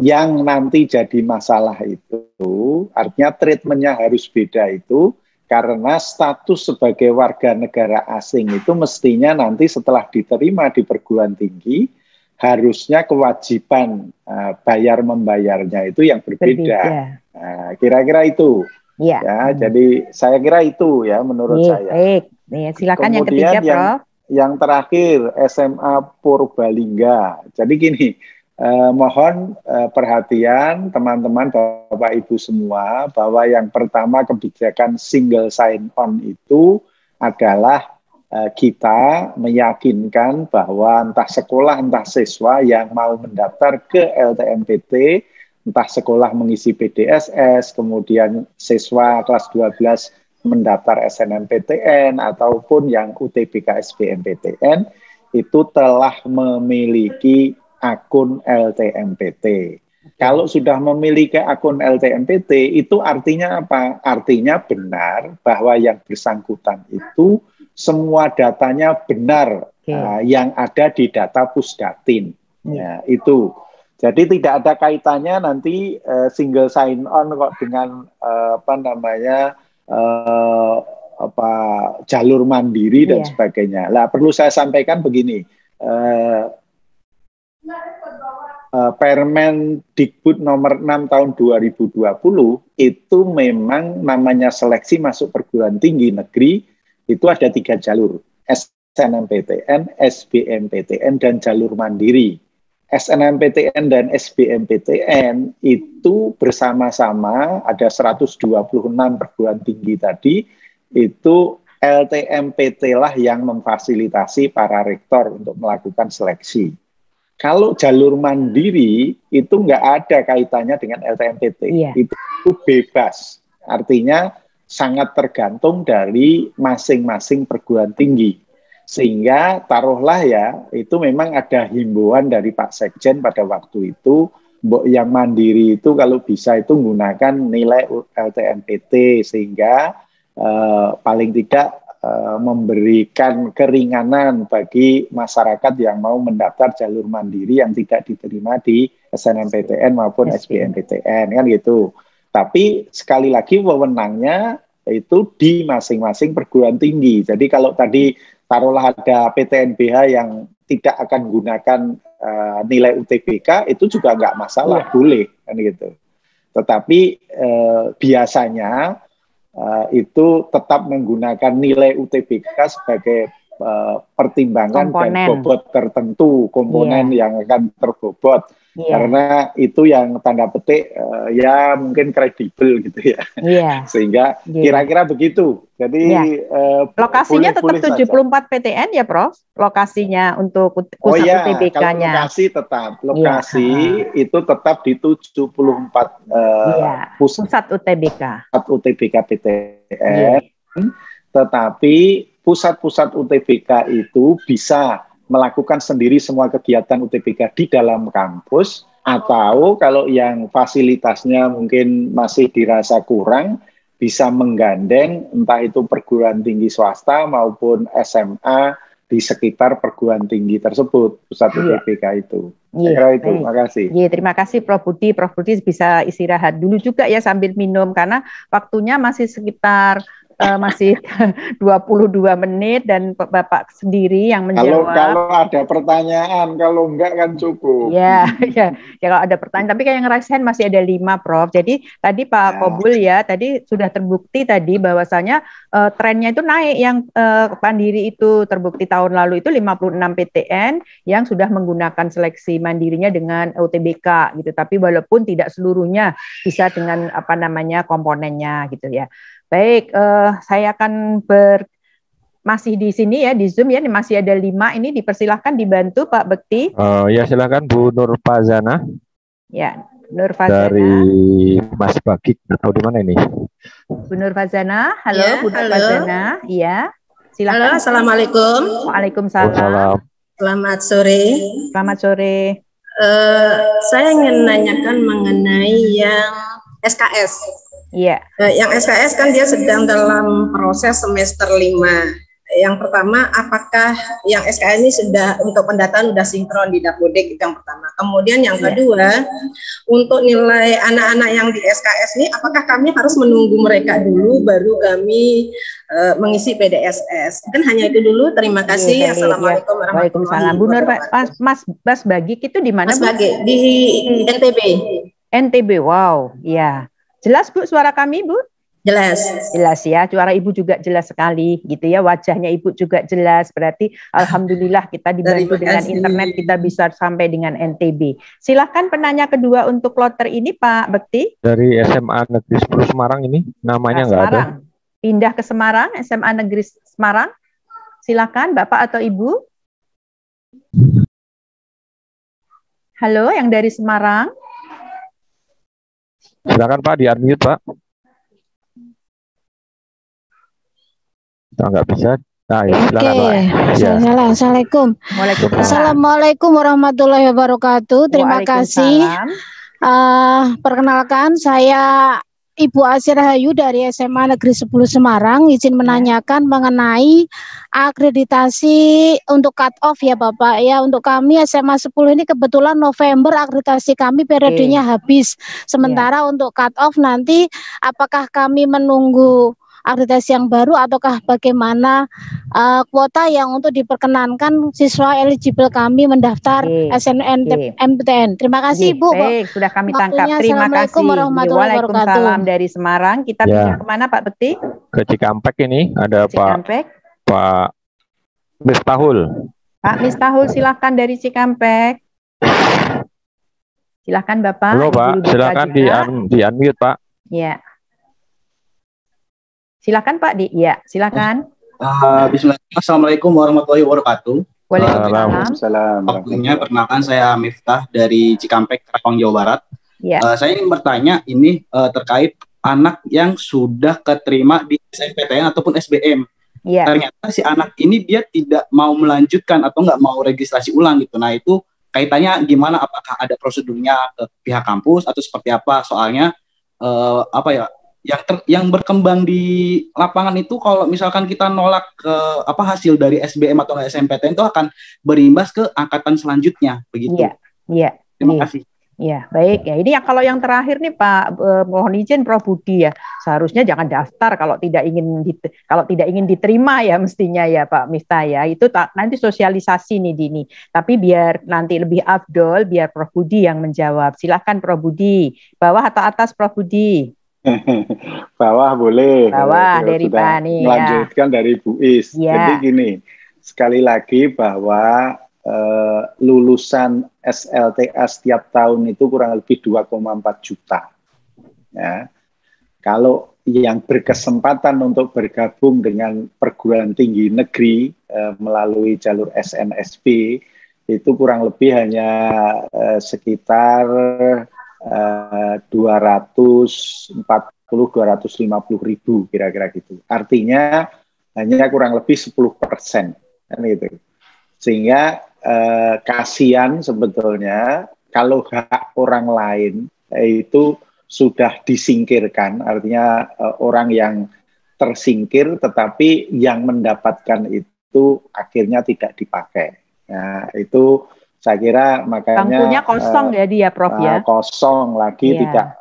Yang nanti jadi masalah itu, artinya treatmentnya harus beda itu, karena status sebagai warga negara asing itu mestinya nanti setelah diterima di perguruan tinggi, harusnya kewajiban bayar-membayarnya itu yang berbeda. Kira-kira itu. Ya, jadi saya kira itu ya menurut saya. Baik. Silakan. Kemudian yang ketiga, Prof. Yang terakhir, SMA Purbalingga. Jadi gini, mohon perhatian teman-teman Bapak Ibu semua bahwa yang pertama kebijakan single sign on itu adalah kita meyakinkan bahwa entah sekolah entah siswa yang mau mendaftar ke LTMPT, entah sekolah mengisi PDSS, kemudian siswa kelas 12 mendaftar SNMPTN ataupun yang UTBK SBMPTN itu telah memiliki akun LTMPT. Kalau sudah memiliki akun LTMPT, itu artinya apa? Artinya benar bahwa yang bersangkutan itu semua datanya benar yang ada di data Pusdatin. Ya, itu. Jadi tidak ada kaitannya nanti single sign on kok dengan jalur mandiri dan sebagainya. Lah perlu saya sampaikan begini. Permendikbud nomor 6 tahun 2020 itu memang namanya seleksi masuk perguruan tinggi negeri itu ada 3 jalur, SNMPTN, SBMPTN, dan jalur mandiri. SNMPTN dan SBMPTN itu bersama-sama ada 126 perguruan tinggi tadi, itu LTMPT lah yang memfasilitasi para rektor untuk melakukan seleksi. Kalau jalur mandiri itu nggak ada kaitannya dengan LTMPT, itu bebas. Artinya sangat tergantung dari masing-masing perguruan tinggi. Sehingga taruhlah ya, itu memang ada himbauan dari Pak Sekjen pada waktu itu, yang mandiri itu kalau bisa itu menggunakan nilai LTMPT sehingga paling tidak memberikan keringanan bagi masyarakat yang mau mendaftar jalur mandiri yang tidak diterima di SNMPTN maupun SBMPTN, kan gitu. Tapi sekali lagi wewenangnya itu di masing-masing perguruan tinggi. Jadi kalau tadi taruhlah ada PTNBH yang tidak akan gunakan nilai UTBK, itu juga nggak masalah, boleh, kan gitu. Tetapi biasanya itu tetap menggunakan nilai UTBK sebagai pertimbangan komponen dan bobot tertentu, komponen yang akan terbobot. Karena itu yang tanda petik ya mungkin kredibel gitu ya. Sehingga kira-kira begitu. Jadi lokasinya tetap 74 PTN ya Prof? Lokasinya untuk pusat UTBK-nya. Kalau lokasi tetap. Lokasi itu tetap di 74 pusat UTBK. Pusat UTBK PTN. Tetapi pusat-pusat UTBK itu bisa melakukan sendiri semua kegiatan UTBK di dalam kampus, atau kalau yang fasilitasnya mungkin masih dirasa kurang, bisa menggandeng entah itu perguruan tinggi swasta maupun SMA di sekitar perguruan tinggi tersebut, pusat UTBK itu. Saya kira itu, terima kasih. Terima kasih Prof Budi. Prof Budi bisa istirahat dulu juga ya sambil minum, karena waktunya masih sekitar masih 22 menit dan Bapak sendiri yang menjawab. Kalau ada pertanyaan, kalau enggak kan cukup. Ya kalau ada pertanyaan, tapi kayak yang ngerasain masih ada 5 Prof. Jadi tadi Pak Kobul tadi sudah terbukti tadi bahwasanya trennya itu naik, yang Mandiri itu terbukti tahun lalu itu 56 PTN yang sudah menggunakan seleksi mandirinya dengan UTBK gitu. Tapi walaupun tidak seluruhnya bisa dengan komponennya gitu ya. Baik, saya akan masih di sini ya, di Zoom ya, masih ada 5 ini, dipersilahkan dibantu Pak Bekti. Ya silakan Bu Nur Fazana. Ya, Nur Fazana. Dari Mas Bagik, atau di mana ini? Bu Nur Fazana, halo Bu Nur Fazana. Iya, silakan. Halo, Assalamualaikum. Waalaikumsalam. Selamat sore. Selamat sore. Saya ingin menanyakan mengenai yang SKS. Yang SKS kan dia sedang dalam proses semester 5. Yang pertama, apakah yang SKS ini sudah untuk pendataan sudah sinkron di Dapodik, itu yang pertama. Kemudian yang kedua, untuk nilai anak-anak yang di SKS ini, apakah kami harus menunggu mereka dulu baru kami mengisi PDSS? Mungkin hanya itu dulu. Terima kasih. Assalamualaikum warahmatullahi wabarakatuh. Bu Nur, Mas Bagik itu di mana? Mas Bagik di NTB. NTB, wow, iya. Jelas Bu suara kami Bu? Jelas ya, suara Ibu juga jelas sekali gitu ya, wajahnya Ibu juga jelas, berarti alhamdulillah kita dibantu dengan internet, kita bisa sampai dengan NTB. Silahkan penanya kedua untuk kloter ini Pak Bekti. Dari SMA Negeri 10 Semarang ini, namanya nggak ada. Pindah ke Semarang, SMA Negeri Semarang. Silahkan Bapak atau Ibu. Halo, yang dari Semarang. Silakan Pak, di-unmute Pak. Nggak bisa. Assalamualaikum. Assalamualaikum warahmatullahi wabarakatuh. Terima kasih. Perkenalkan, saya Ibu Asir Hayu dari SMA Negeri 10 Semarang, izin menanyakan mengenai akreditasi untuk cut off ya Bapak ya. Untuk kami SMA 10 ini kebetulan November akreditasi kami periodenya habis. Sementara untuk cut off nanti apakah kami menunggu akreditasi yang baru ataukah bagaimana kuota yang untuk diperkenankan siswa eligible kami mendaftar SNMPTN. Terima kasih Ibu. Baik, sudah kami tangkap. Terima kasih. Waalaikumsalam dari Semarang. Kita pindah kemana Pak Bekti? Ke Cikampek ini ada Pak Miftahul. Pak Miftahul, silakan dari Cikampek. Silakan Bapak. Halo Pak, silakan di-unmute Pak. Ya. Silakan Pak silakan. Bismillah. Assalamualaikum warahmatullahi wabarakatuh. Waalaikumsalam. Waktunya perkenalkan saya Miftah dari Cikampek, Karawang, Jawa Barat. Saya ingin bertanya ini terkait anak yang sudah keterima di SNMPTN ataupun SBM. Ternyata si anak ini dia tidak mau melanjutkan atau nggak mau registrasi ulang gitu. Nah itu kaitannya gimana? Apakah ada prosedurnya ke pihak kampus atau seperti apa? Soalnya yang berkembang di lapangan itu kalau misalkan kita nolak hasil dari SBM atau SNMPTN itu akan berimbas ke angkatan selanjutnya begitu. Iya. Terima kasih. Ya, baik ya. Ini yang kalau yang terakhir nih Pak, mohon izin Prof Budi ya. Seharusnya jangan daftar kalau tidak ingin diterima ya mestinya ya Pak Miftah ya. Itu nanti sosialisasi nih Dini. Tapi biar nanti lebih afdol biar Prof Budi yang menjawab. Silahkan Prof Budi. Bawah atau atas Prof Budi? Bawah boleh. Bawah dari Pak nih. Melanjutkan ya. Dari Bu Is. Ya. Jadi gini, sekali lagi bahwa lulusan SLTA setiap tahun itu kurang lebih 2,4 juta. Ya. Kalau yang berkesempatan untuk bergabung dengan perguruan tinggi negeri melalui jalur SNSP itu kurang lebih hanya sekitar 240-250 ribu kira-kira gitu. Artinya hanya kurang lebih 10%. Kan gitu. Sehingga kasihan sebetulnya kalau hak orang lain itu sudah disingkirkan, artinya orang yang tersingkir tetapi yang mendapatkan itu akhirnya tidak dipakai. Nah, itu saya kira makanya bangkunya kosong ya dia Prof ya. Kosong lagi, tidak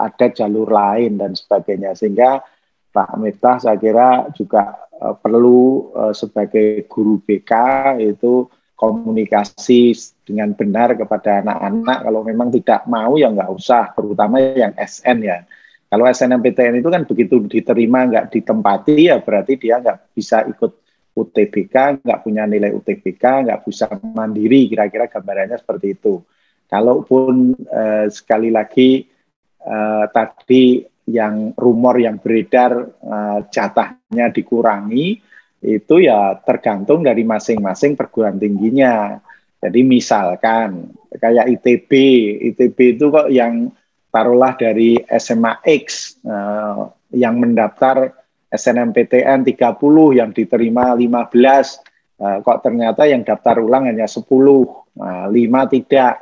ada jalur lain dan sebagainya, sehingga Pak Miftah saya kira juga perlu sebagai guru BK itu komunikasi dengan benar kepada anak-anak. Kalau memang tidak mau ya nggak usah, terutama yang SN ya. Kalau SNMPTN itu kan begitu diterima nggak ditempati ya berarti dia nggak bisa ikut UTBK, nggak punya nilai UTBK, nggak bisa mandiri, kira-kira gambarannya seperti itu. Kalaupun sekali lagi tadi yang rumor yang beredar jatahnya dikurangi, itu ya tergantung dari masing-masing perguruan tingginya. Jadi misalkan kayak ITB itu kok yang taruhlah dari SMA X yang mendaftar SNMPTN 30 yang diterima 15, kok ternyata yang daftar ulang hanya 10, 5 tidak.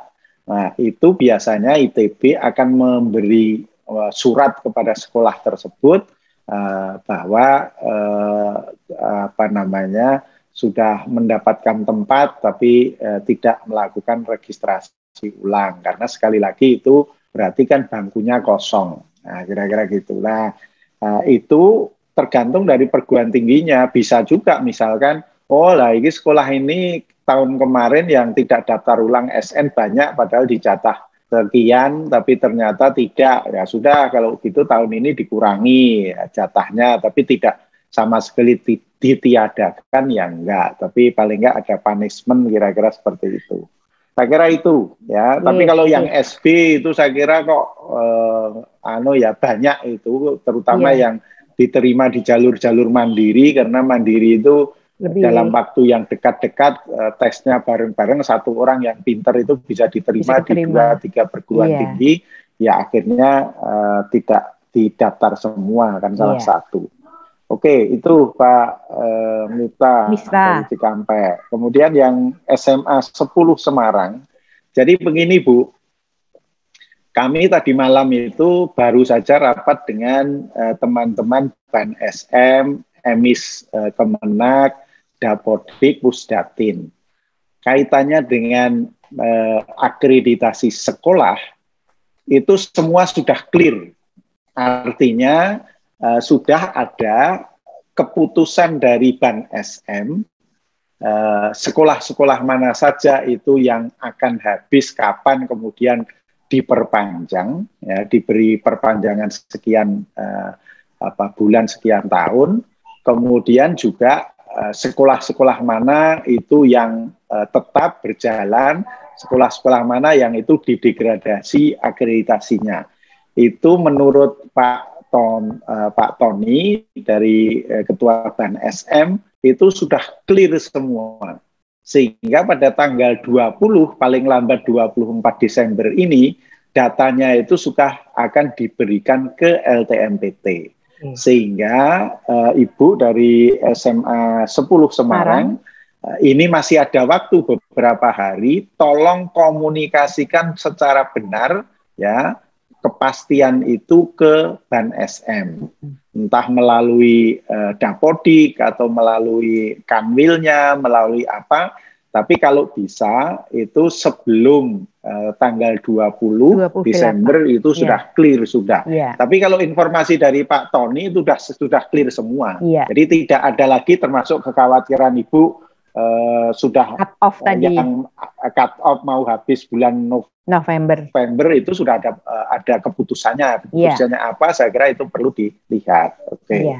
Nah, itu biasanya ITB akan memberi surat kepada sekolah tersebut bahwa sudah mendapatkan tempat tapi tidak melakukan registrasi ulang, karena sekali lagi itu berarti kan bangkunya kosong. Nah, kira-kira gitulah. Itu tergantung dari perguruan tingginya. Bisa juga misalkan, oh lah ini sekolah ini tahun kemarin yang tidak daftar ulang SN banyak padahal dijatah sekian, tapi ternyata tidak. Ya sudah, kalau gitu tahun ini dikurangi ya, jatahnya, tapi tidak sama sekali ditiadakan ya enggak. Tapi paling enggak ada punishment, kira-kira seperti itu. Saya kira itu ya. Tapi kalau yang SB itu saya kira kok banyak itu, terutama yang diterima di jalur-jalur mandiri, karena mandiri itu dalam waktu yang dekat-dekat tesnya bareng-bareng, satu orang yang pinter itu bisa diterima di 2-3 perguruan tinggi, ya akhirnya tidak didaftar semua kan salah satu. Oke, itu Pak Miftah dari Cikampek. Kemudian yang SMA 10 Semarang. Jadi begini Bu, kami tadi malam itu baru saja rapat dengan teman-teman BAN SM, EMIS Kemenak, Dapodik, Pusdatin. Kaitannya dengan akreditasi sekolah, itu semua sudah clear. Artinya sudah ada keputusan dari BAN SM, sekolah-sekolah mana saja itu yang akan habis, kapan kemudian diperpanjang, ya, diberi perpanjangan sekian bulan, sekian tahun. Kemudian juga sekolah-sekolah mana itu yang tetap berjalan, sekolah-sekolah mana yang itu didegradasi akreditasinya. Itu menurut Pak Tony dari Ketua BAN SM itu sudah clear semua. Sehingga pada tanggal 20, paling lambat 24 Desember ini, datanya itu sudah akan diberikan ke LTMPT. Sehingga Ibu dari SMA 10 Semarang, ini masih ada waktu beberapa hari, tolong komunikasikan secara benar ya kepastian itu ke BAN SM. Entah melalui Dapodik atau melalui Kanwilnya, melalui apa, Tapi kalau bisa itu sebelum tanggal 20 Desember itu sudah clear sudah. Tapi kalau informasi dari Pak Tony itu sudah clear semua. Jadi tidak ada lagi termasuk kekhawatiran Ibu sudah cut off tadi. Yang cut off mau habis bulan November itu sudah ada keputusannya. Keputusannya apa? Saya kira itu perlu dilihat. Oke.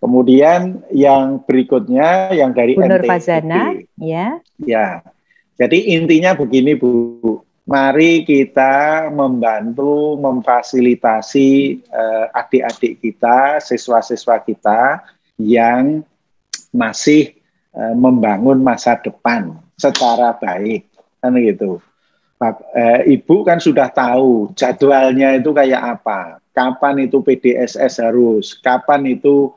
Kemudian yang berikutnya yang dari NTT. Fazana, ya. Jadi intinya begini Bu, mari kita membantu memfasilitasi adik-adik kita, siswa-siswa kita yang masih membangun masa depan secara baik, kan gitu. Ibu kan sudah tahu jadwalnya itu kayak apa, kapan itu PDSS harus, kapan itu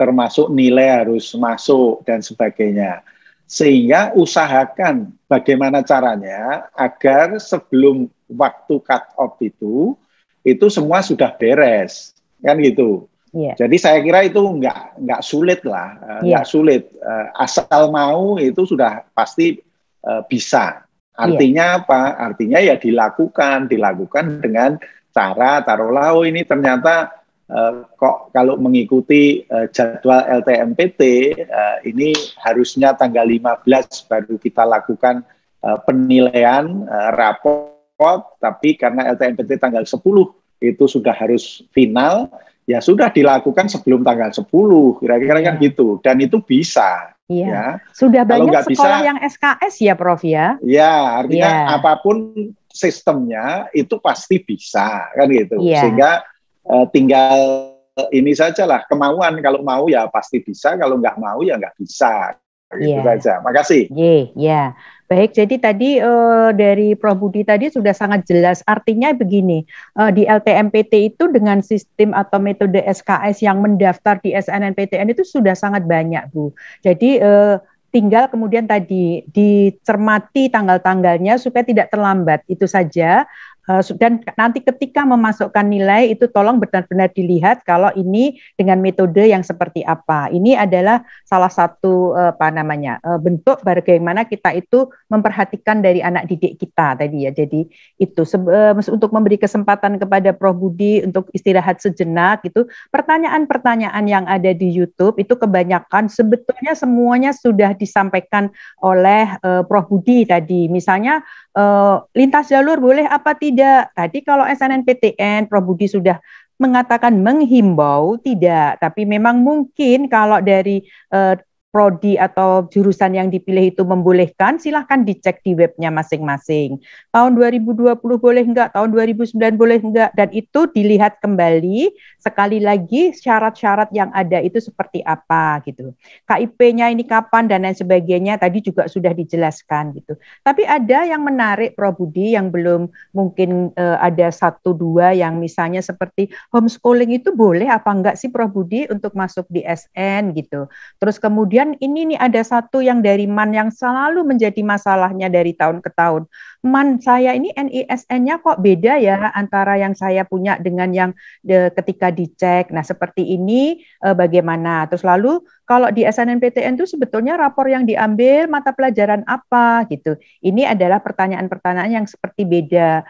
termasuk nilai harus masuk dan sebagainya. Sehingga usahakan bagaimana caranya agar sebelum waktu cut off itu semua sudah beres, kan gitu. Jadi saya kira itu nggak sulit lah, nggak sulit. Asal mau itu sudah pasti bisa. Artinya apa? Artinya ya dilakukan dengan cara taruhlah ini ternyata kok kalau mengikuti jadwal LTMPT ini harusnya tanggal 15 baru kita lakukan penilaian raport, tapi karena LTMPT tanggal 10 itu sudah harus final, ya sudah dilakukan sebelum tanggal 10, kira-kira kan gitu, dan itu bisa. Ya. Sudah banyak sekolah bisa, yang SKS ya Prof ya? Ya, artinya apapun sistemnya itu pasti bisa, kan gitu. Sehingga tinggal ini sajalah kemauan, kalau mau ya pasti bisa, kalau nggak mau ya nggak bisa, gitu saja. Makasih. Baik, jadi tadi dari Prof Budi tadi sudah sangat jelas, artinya begini, di LTMPT itu dengan sistem atau metode SKS yang mendaftar di SNMPTN itu sudah sangat banyak Bu, jadi tinggal kemudian tadi dicermati tanggal-tanggalnya supaya tidak terlambat, itu saja. Dan nanti ketika memasukkan nilai itu tolong benar-benar dilihat kalau ini dengan metode yang seperti apa. Ini adalah salah satu bentuk bagaimana kita itu memperhatikan dari anak didik kita tadi ya. Jadi itu untuk memberi kesempatan kepada Prof Budi untuk istirahat sejenak, itu pertanyaan-pertanyaan yang ada di YouTube itu kebanyakan sebetulnya semuanya sudah disampaikan oleh Prof Budi tadi. Misalnya lintas jalur boleh apa tidak? Tadi kalau SNMPTN Prof Budi sudah mengatakan menghimbau tidak, tapi memang mungkin kalau dari prodi atau jurusan yang dipilih itu membolehkan, silahkan dicek di webnya masing-masing. Tahun 2020 boleh enggak, tahun 2009 boleh enggak, dan itu dilihat kembali sekali lagi syarat-syarat yang ada itu seperti apa gitu. KIP-nya ini kapan dan lain sebagainya tadi juga sudah dijelaskan gitu. Tapi ada yang menarik Prof Budi yang belum mungkin ada 1-2 yang misalnya seperti homeschooling itu boleh apa enggak sih Prof Budi untuk masuk di SN gitu. Terus kemudian ini nih ada satu yang dari MAN yang selalu menjadi masalahnya dari tahun ke tahun. MAN saya ini NISN-nya kok beda ya antara yang saya punya dengan yang ketika dicek. Nah seperti ini bagaimana? Terus lalu kalau di SNMPTN itu sebetulnya rapor yang diambil mata pelajaran apa gitu. Ini adalah pertanyaan-pertanyaan yang seperti beda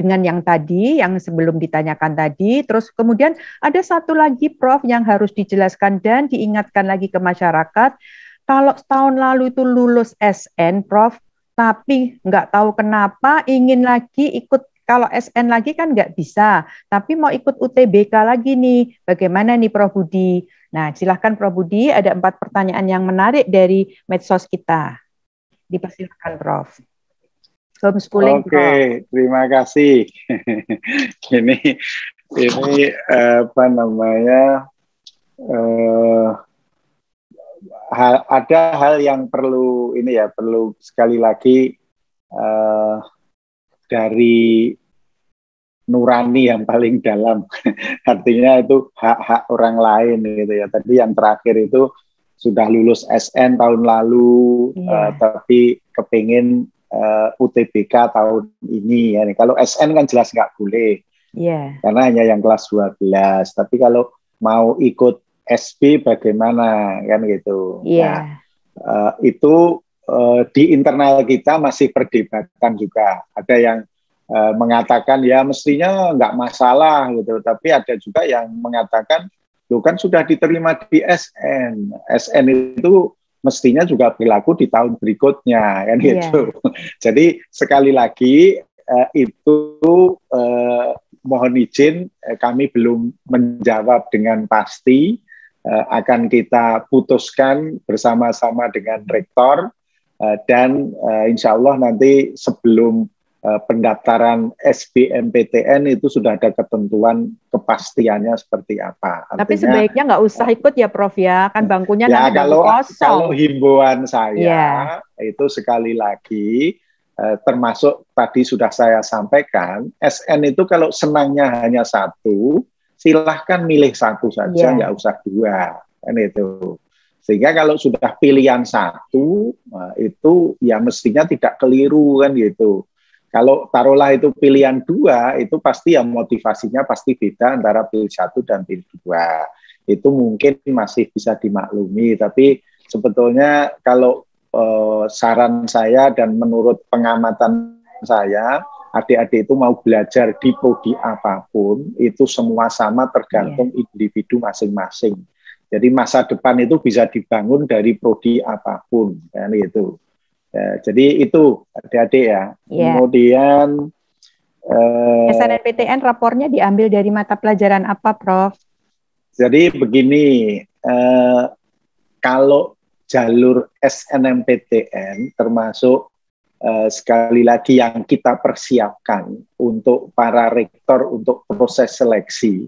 dengan yang tadi, yang sebelum ditanyakan tadi. Terus kemudian ada satu lagi Prof yang harus dijelaskan dan diingatkan lagi ke masyarakat. Kalau tahun lalu itu lulus SN Prof, tapi nggak tahu kenapa ingin lagi ikut, kalau SN lagi kan nggak bisa, tapi mau ikut UTBK lagi nih, bagaimana nih Prof Budi? Nah silahkan Prof Budi, ada 4 pertanyaan yang menarik dari medsos kita. Dipersilakan Prof. Homeschooling. Oke, terima kasih. ini apa namanya? Ada hal yang perlu ini ya, perlu sekali lagi dari nurani yang paling dalam. Artinya itu hak-hak orang lain gitu ya. Tadi yang terakhir itu sudah lulus SN tahun lalu, tapi kepingin UTBK tahun ini ya. Kalau SN kan jelas nggak boleh, karena hanya yang kelas 12. Tapi kalau mau ikut SB bagaimana kan gitu. Nah, itu di internal kita masih perdebatan juga. Ada yang mengatakan ya mestinya nggak masalah gitu, tapi ada juga yang mengatakan loh kan sudah diterima di SN. SN itu mestinya juga berlaku di tahun berikutnya kan gitu. Jadi sekali lagi itu mohon izin kami belum menjawab dengan pasti, akan kita putuskan bersama-sama dengan rektor dan insya Allah nanti sebelum pendaftaran SBMPTN itu sudah ada ketentuan kepastiannya seperti apa. Artinya, tapi sebaiknya nggak usah ikut ya Prof ya, kan bangkunya ya, nanti kosong. Kalau himbauan saya itu sekali lagi termasuk tadi sudah saya sampaikan, SN itu kalau senangnya hanya satu, silahkan milih satu saja, nggak usah dua, kan itu. Sehingga kalau sudah pilihan satu, itu ya mestinya tidak keliru kan gitu. Kalau taruhlah itu pilihan dua, itu pasti ya motivasinya pasti beda antara pilih satu dan pilih dua. Itu mungkin masih bisa dimaklumi, tapi sebetulnya kalau saran saya dan menurut pengamatan saya, adik-adik itu mau belajar di prodi apapun, itu semua sama tergantung individu masing-masing. Jadi masa depan itu bisa dibangun dari prodi apapun, kan itu. Ya, jadi itu adik-adik ya. Kemudian SNMPTN rapornya diambil dari mata pelajaran apa, Prof? Jadi begini, kalau jalur SNMPTN termasuk sekali lagi yang kita persiapkan untuk para rektor untuk proses seleksi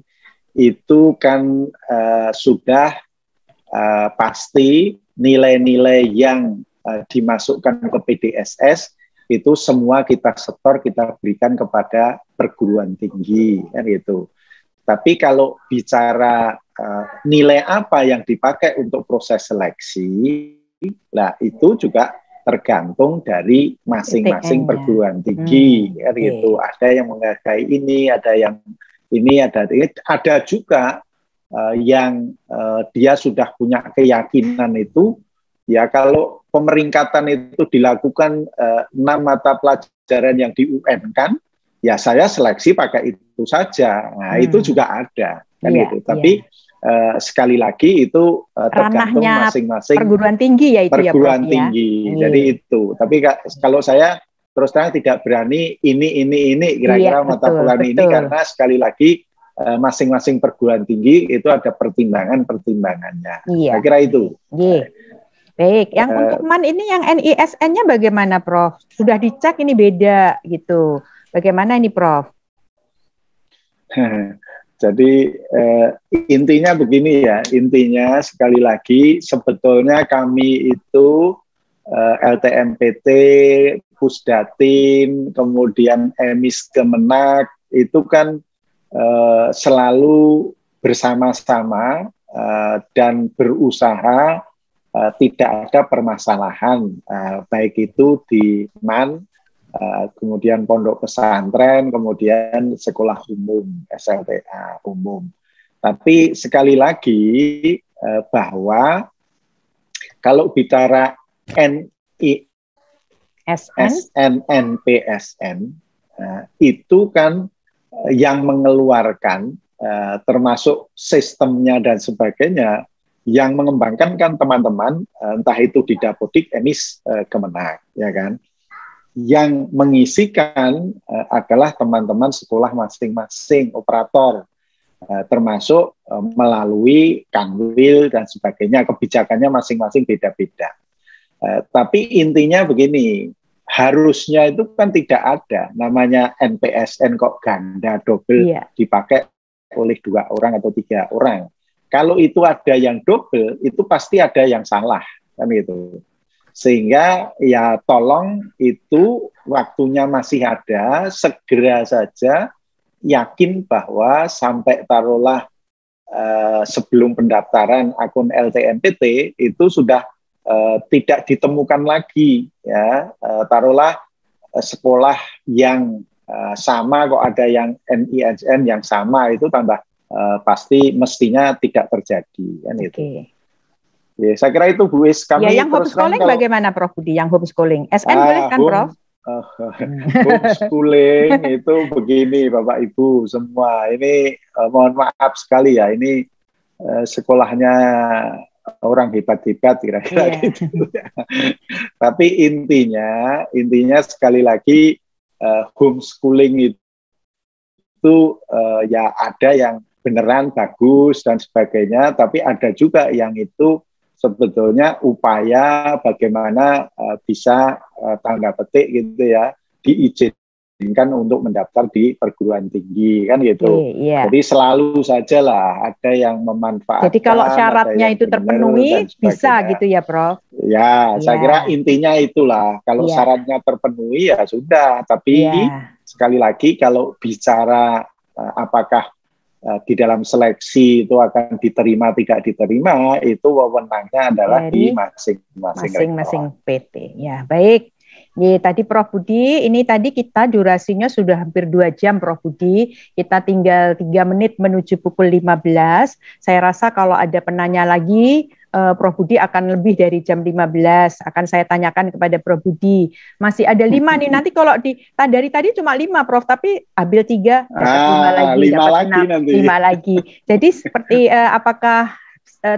itu kan sudah pasti nilai-nilai yang dimasukkan ke PDSS itu semua kita setor, kita berikan kepada perguruan tinggi kan gitu. Tapi kalau bicara nilai apa yang dipakai untuk proses seleksi, nah itu juga tergantung dari masing-masing perguruan tinggi kan gitu. Ada yang menghargai ini, ada yang ini, ada juga yang dia sudah punya keyakinan itu. Ya kalau pemeringkatan itu dilakukan 6 mata pelajaran yang di UN kan, ya saya seleksi pakai itu saja. Nah itu juga ada kan gitu. Tapi sekali lagi itu tergantung masing-masing perguruan tinggi ya itu perguruan tinggi. Jadi itu. Tapi kalau saya terus terang tidak berani ini kira-kira mata pelajaran ini karena sekali lagi masing-masing perguruan tinggi itu ada pertimbangannya. Saya kira itu. Baik, yang untuk MAN ini yang NISN-nya bagaimana, Prof? Sudah dicek ini beda gitu. Bagaimana ini, Prof? Jadi intinya begini ya, intinya sekali lagi sebetulnya kami itu LTMPT, Pusdatin, kemudian Emis Kemenak itu kan selalu bersama-sama dan berusaha tidak ada permasalahan, baik itu di MAN, kemudian pondok pesantren, kemudian sekolah umum, SLTA umum. Tapi sekali lagi bahwa kalau bicara SNMPSN itu kan yang mengeluarkan termasuk sistemnya dan sebagainya, yang mengembangkan kan teman-teman, entah itu di Dapodik, Emis, Kemenak, ya kan. Yang mengisikan adalah teman-teman sekolah masing-masing, operator, termasuk melalui Kanwil dan sebagainya, kebijakannya masing-masing beda-beda. Tapi intinya begini, harusnya itu kan tidak ada, namanya NPSN kok ganda, double, dipakai oleh 2 orang atau 3 orang. Kalau itu ada yang double, itu pasti ada yang salah, kan gitu. Sehingga ya tolong itu waktunya masih ada, segera saja yakin bahwa sampai taruhlah sebelum pendaftaran akun LTMPT itu sudah tidak ditemukan lagi, ya taruhlah sekolah yang sama kok ada yang NISN yang sama itu tambah pasti mestinya tidak terjadi kan itu. Ya, saya kira itu Bu Is. Kami yang homeschooling bagaimana Prof Budi? Yang homeschooling, SN boleh kan Prof? Homeschooling itu begini Bapak Ibu semua. Ini mohon maaf sekali ya, ini sekolahnya orang hebat-hebat kira-kira gitu. Tapi intinya sekali lagi homeschooling itu ya ada yang beneran bagus dan sebagainya, tapi ada juga yang itu sebetulnya upaya bagaimana bisa tanda petik gitu ya diizinkan untuk mendaftar di perguruan tinggi kan gitu. Jadi selalu saja lah ada yang memanfaatkan. Jadi kalau syaratnya itu terpenuhi bisa gitu ya Prof? Ya, saya kira intinya itulah. Kalau syaratnya terpenuhi ya sudah. Tapi sekali lagi kalau bicara apakah di dalam seleksi itu akan diterima tidak diterima, itu wewenangnya adalah di masing-masing PT. Ya, baik. Tadi Prof Budi, ini tadi kita durasinya sudah hampir 2 jam Prof Budi. Kita tinggal 3 menit menuju pukul 15. Saya rasa kalau ada penanya lagi, Prof Budi akan lebih dari jam 15. Akan saya tanyakan kepada Prof Budi. Masih ada 5 nih. Nanti kalau dari tadi cuma 5 Prof, tapi ambil 3 dapat 5 lagi, dapat 5 lagi. Jadi seperti apakah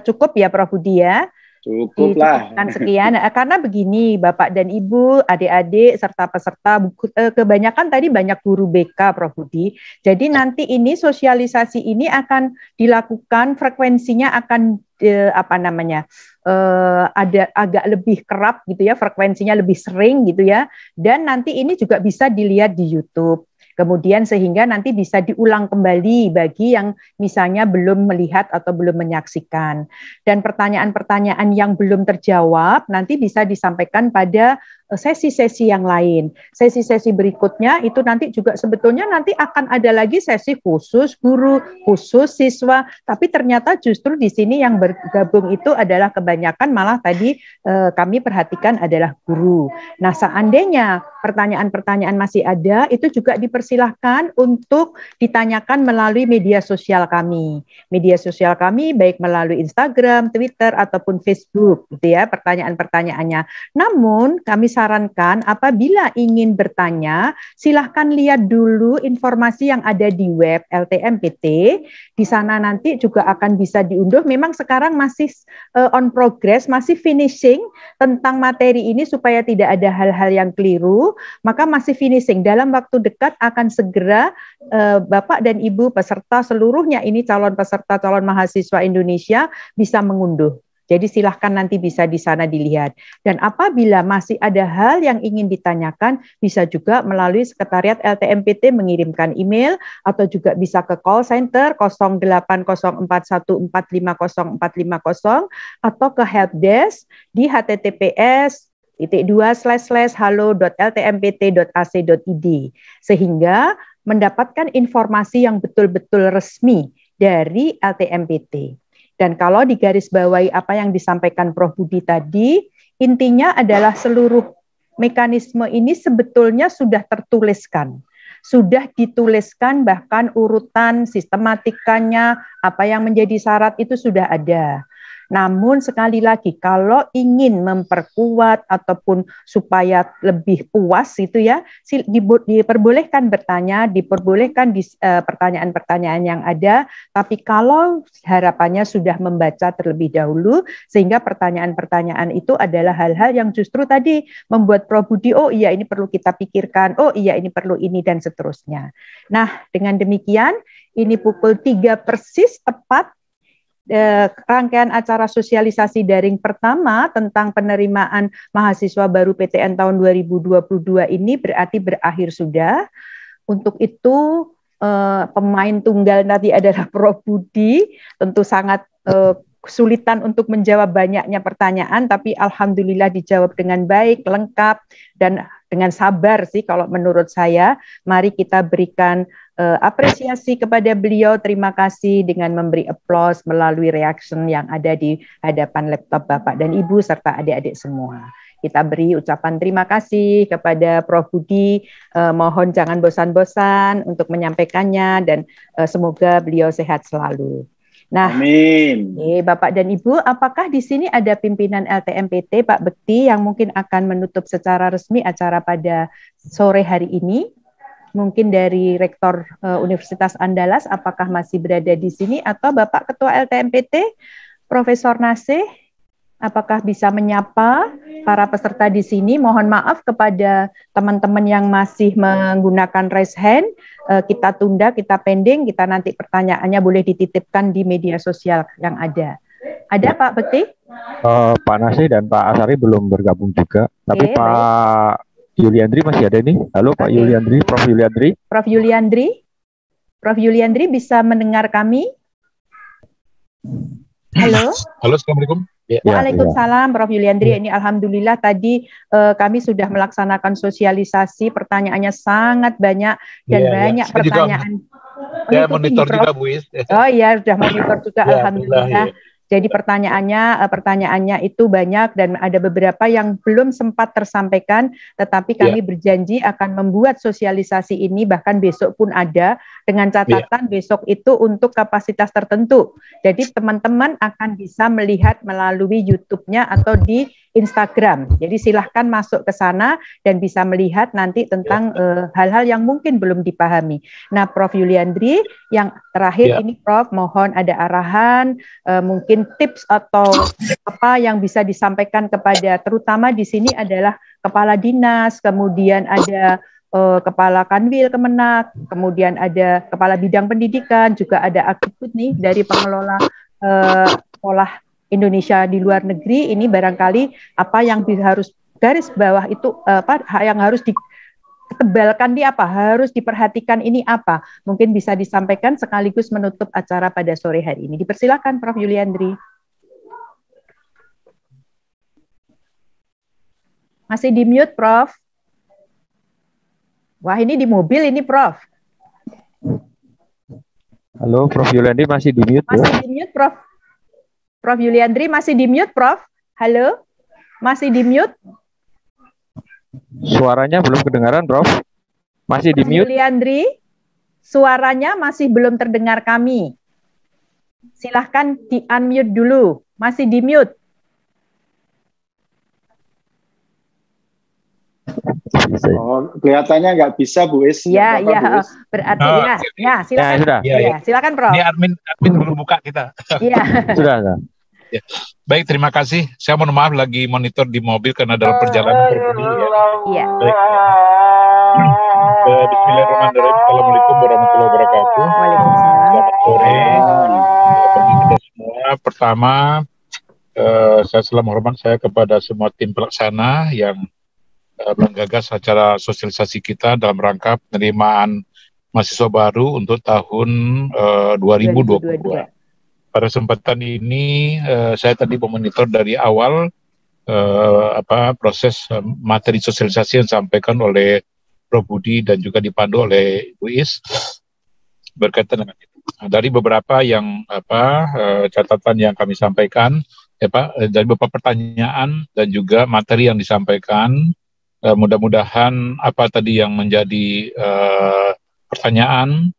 cukup ya Prof Budi ya? Cukup lah. Sekian, karena begini Bapak dan Ibu, adik-adik, serta peserta, kebanyakan tadi banyak guru BK Prof Budi. Jadi nanti ini sosialisasi ini akan dilakukan, frekuensinya akan ada agak lebih kerap gitu ya, frekuensinya lebih sering gitu ya. Dan nanti ini juga bisa dilihat di YouTube. Kemudian sehingga nanti bisa diulang kembali bagi yang misalnya belum melihat atau belum menyaksikan. Dan pertanyaan-pertanyaan yang belum terjawab nanti bisa disampaikan pada sesi-sesi yang lain. Sesi-sesi berikutnya itu nanti juga sebetulnya nanti akan ada lagi sesi khusus guru, khusus siswa, tapi ternyata justru di sini yang bergabung itu adalah kebanyakan malah tadi kami perhatikan adalah guru. Nah, seandainya pertanyaan-pertanyaan masih ada, itu juga dipersilahkan untuk ditanyakan melalui media sosial kami. Media sosial kami baik melalui Instagram, Twitter, ataupun Facebook, gitu ya, pertanyaan-pertanyaannya. Namun, kami sarankan apabila ingin bertanya, silahkan lihat dulu informasi yang ada di web LTMPT. Di sana nanti juga akan bisa diunduh. Memang sekarang masih on progress, masih finishing tentang materi ini supaya tidak ada hal-hal yang keliru, maka masih finishing. Dalam waktu dekat akan segera Bapak dan Ibu peserta seluruhnya ini calon peserta, calon mahasiswa Indonesia bisa mengunduh. Jadi silahkan nanti bisa di sana dilihat. Dan apabila masih ada hal yang ingin ditanyakan, bisa juga melalui Sekretariat LTMPT mengirimkan email atau juga bisa ke call center 08041450450450 atau ke helpdesk di https://halo.ltmpt.ac.id sehingga mendapatkan informasi yang betul-betul resmi dari LTMPT. Dan kalau digarisbawahi apa yang disampaikan Prof Budi tadi, intinya adalah seluruh mekanisme ini sebetulnya sudah tertuliskan. Sudah dituliskan bahkan urutan sistematikanya, apa yang menjadi syarat itu sudah ada. Namun sekali lagi kalau ingin memperkuat ataupun supaya lebih puas itu ya, diperbolehkan bertanya, diperbolehkan di pertanyaan-pertanyaan yang ada, tapi kalau harapannya sudah membaca terlebih dahulu sehingga pertanyaan-pertanyaan itu adalah hal-hal yang justru tadi membuat Prof Budi, oh iya ini perlu kita pikirkan, oh iya ini perlu ini dan seterusnya. Nah, dengan demikian ini pukul 3 persis tepat rangkaian acara sosialisasi daring pertama tentang penerimaan mahasiswa baru PTN tahun 2022 ini berarti berakhir sudah. Untuk itu pemain tunggal nanti adalah Prof Budi, tentu sangat kesulitan untuk menjawab banyaknya pertanyaan, tapi alhamdulillah dijawab dengan baik, lengkap, dan dengan sabar sih kalau menurut saya. Mari kita berikan apresiasi kepada beliau, terima kasih dengan memberi applause melalui reaction yang ada di hadapan laptop Bapak dan Ibu serta adik-adik semua. Kita beri ucapan terima kasih kepada Prof Budi, mohon jangan bosan-bosan untuk menyampaikannya dan semoga beliau sehat selalu. Nah, amin. Bapak dan Ibu, apakah di sini ada pimpinan LTMPT Pak Bekti yang mungkin akan menutup secara resmi acara pada sore hari ini? Mungkin dari Rektor Universitas Andalas, apakah masih berada di sini, atau Bapak Ketua LTMPT, Profesor Nasih, apakah bisa menyapa para peserta di sini? Mohon maaf kepada teman-teman yang masih menggunakan raise hand, kita tunda, kita pending, kita nanti pertanyaannya boleh dititipkan di media sosial yang ada. Ada Pak Bekti? Pak Nasih dan Pak Asari belum bergabung juga, tapi Pak baik. Yuliandri masih ada nih. Halo Pak Yuliandri, Prof Yuliandri. Prof Yuliandri, Prof Yuliandri bisa mendengar kami? Halo. Halo, Assalamualaikum. Waalaikumsalam, Prof Yuliandri. Ini alhamdulillah tadi kami sudah melaksanakan sosialisasi, pertanyaannya sangat banyak dan banyak pertanyaan. Saya monitor juga, Bu Is. Oh iya, sudah monitor juga, alhamdulillah. Jadi pertanyaannya itu banyak dan ada beberapa yang belum sempat tersampaikan, tetapi kami berjanji akan membuat sosialisasi ini bahkan besok pun ada, dengan catatan besok itu untuk kapasitas tertentu. Jadi teman-teman akan bisa melihat melalui YouTube-nya atau di Instagram. Jadi silahkan masuk ke sana dan bisa melihat nanti tentang hal-hal yang mungkin belum dipahami. Nah, Prof Yuliandri, yang terakhir ini Prof, mohon ada arahan, mungkin tips atau apa yang bisa disampaikan kepada, terutama di sini adalah kepala dinas, kemudian ada kepala Kanwil Kemenak, kemudian ada kepala bidang pendidikan, juga ada aktifut nih dari pengelola sekolah Indonesia di luar negeri. Ini barangkali apa yang harus garis bawah itu, apa yang harus ditebalkan di apa, harus diperhatikan ini apa, mungkin bisa disampaikan sekaligus menutup acara pada sore hari ini. Dipersilakan Prof Yuliandri. Masih di mute Prof. Wah, ini di mobil ini Prof. Halo Prof Yuliandri, masih di mute. Masih di mute Prof. Prof Yuliandri masih di mute, Prof. Halo, masih di mute. Suaranya belum kedengaran, Prof. Masih di mute. Yuliandri, suaranya masih belum terdengar kami. Silahkan di-unmute dulu. Masih di mute. Oh, kelihatannya nggak bisa, Bu Is. Iya, iya. Berarti ya, silakan. Ya, silakan, Prof. Ini admin belum buka kita. Iya. Sudah. Ya. Baik, terima kasih. Saya mohon maaf lagi monitor di mobil karena dalam perjalanan berbunyi. Iya. Bismillahirrahmanirrahim. Assalamualaikum warahmatullahi wabarakatuh. Waalaikumsalam. Selamat sore bagi kita semua. Pertama, saya salam hormat saya kepada semua tim pelaksana yang menggagas acara sosialisasi kita dalam rangka penerimaan mahasiswa baru untuk tahun 2022. Pada kesempatan ini saya tadi memonitor dari awal proses materi sosialisasi yang disampaikan oleh Prof Budi dan juga dipandu oleh Bu Is berkaitan dengan itu. Dari beberapa yang catatan yang kami sampaikan, dari beberapa pertanyaan dan juga materi yang disampaikan, mudah-mudahan apa tadi yang menjadi pertanyaan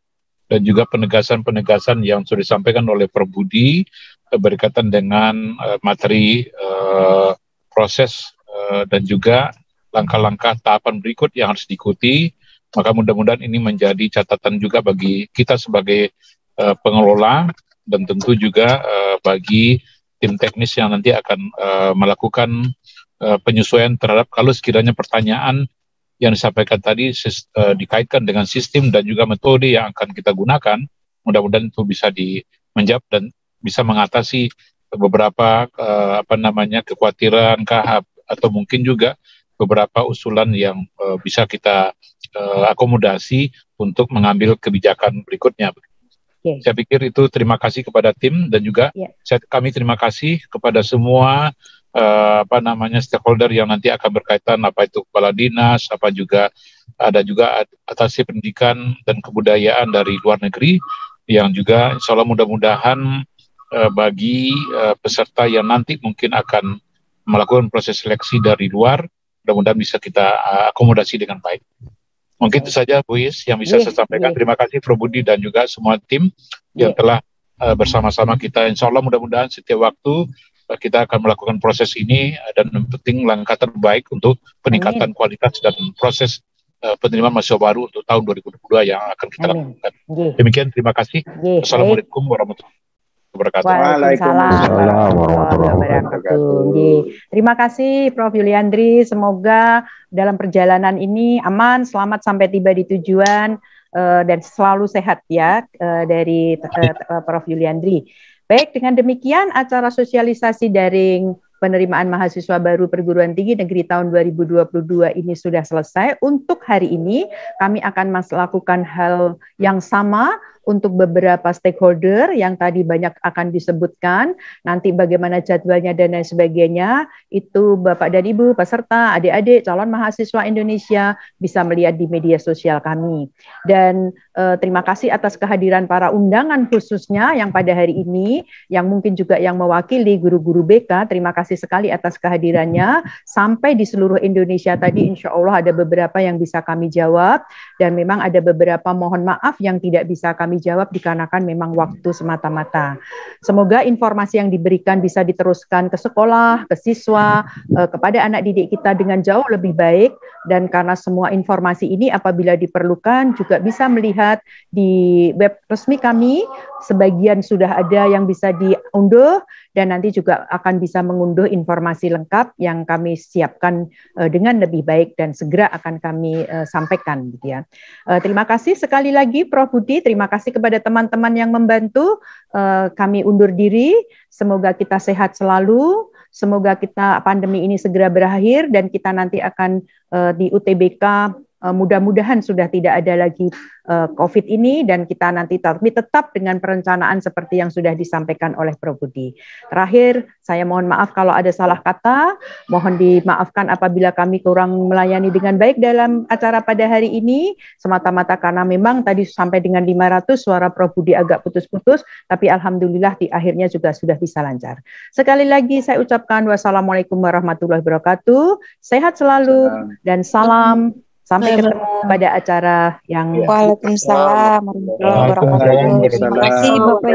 dan juga penegasan-penegasan yang sudah disampaikan oleh Prof Budi berkaitan dengan materi proses dan juga langkah-langkah tahapan berikut yang harus diikuti, maka mudah-mudahan ini menjadi catatan juga bagi kita sebagai pengelola dan tentu juga bagi tim teknis yang nanti akan melakukan penyesuaian terhadap kalau sekiranya pertanyaan yang disampaikan tadi dikaitkan dengan sistem dan juga metode yang akan kita gunakan, mudah-mudahan itu bisa menjawab dan bisa mengatasi beberapa kekhawatiran atau mungkin juga beberapa usulan yang bisa kita akomodasi untuk mengambil kebijakan berikutnya. Saya pikir itu terima kasih kepada tim dan juga kami terima kasih kepada semua stakeholder yang nanti akan berkaitan, apa itu kepala dinas, apa juga ada juga atasi pendidikan dan kebudayaan dari luar negeri yang juga insya Allah mudah-mudahan bagi peserta yang nanti mungkin akan melakukan proses seleksi dari luar, mudah-mudahan bisa kita akomodasi dengan baik. Mungkin itu saja Bu Is yang bisa saya sampaikan. Terima kasih Prof Budi dan juga semua tim yang telah bersama-sama kita. Insya Allah mudah-mudahan setiap waktu kita akan melakukan proses ini dan yang penting langkah terbaik untuk peningkatan kualitas dan proses penerimaan mahasiswa baru untuk tahun 2022 yang akan kita lakukan. Demikian, terima kasih. Assalamualaikum warahmatullahi wabarakatuh. Waalaikumsalam warahmatullahi wabarakatuh. Terima kasih Prof. Yuliandri. Semoga dalam perjalanan ini aman, selamat sampai tiba di tujuan dan selalu sehat ya dari Prof. Yuliandri. Baik, dengan demikian acara sosialisasi daring penerimaan mahasiswa baru perguruan tinggi negeri tahun 2022 ini sudah selesai. Untuk hari ini kami akan melakukan hal yang sama untuk beberapa stakeholder yang tadi banyak akan disebutkan. Nanti bagaimana jadwalnya dan lain sebagainya, itu Bapak dan Ibu peserta, adik-adik, calon mahasiswa Indonesia bisa melihat di media sosial kami. Dan terima kasih atas kehadiran para undangan khususnya yang pada hari ini, yang mungkin juga yang mewakili guru-guru BK, terima kasih sekali atas kehadirannya. Sampai di seluruh Indonesia tadi, insya Allah ada beberapa yang bisa kami jawab, dan memang ada beberapa mohon maaf yang tidak bisa kami jawab dikarenakan memang waktu semata-mata. Semoga informasi yang diberikan bisa diteruskan ke sekolah, ke siswa, kepada anak didik kita dengan jauh lebih baik, dan karena semua informasi ini apabila diperlukan juga bisa melihat di web resmi kami, sebagian sudah ada yang bisa diunduh, dan nanti juga akan bisa mengunduh informasi lengkap yang kami siapkan dengan lebih baik dan segera akan kami sampaikan gitu ya. Terima kasih sekali lagi Prof. Budi, terima kasih kepada teman-teman yang membantu. Kami undur diri, semoga kita sehat selalu, semoga kita pandemi ini segera berakhir dan kita nanti akan di UTBK mudah-mudahan sudah tidak ada lagi COVID ini, dan kita nanti tetap dengan perencanaan seperti yang sudah disampaikan oleh Prof. Budi. Terakhir, saya mohon maaf kalau ada salah kata, mohon dimaafkan apabila kami kurang melayani dengan baik dalam acara pada hari ini, semata-mata karena memang tadi sampai dengan 500 suara Prof. Budi agak putus-putus, tapi alhamdulillah di akhirnya juga sudah bisa lancar. Sekali lagi saya ucapkan wassalamualaikum warahmatullahi wabarakatuh, sehat selalu, dan salam. Sampai ketemu pada acara yang Waalaikumsalam warahmatullahi wabarakatuh. Terima kasih Bapak.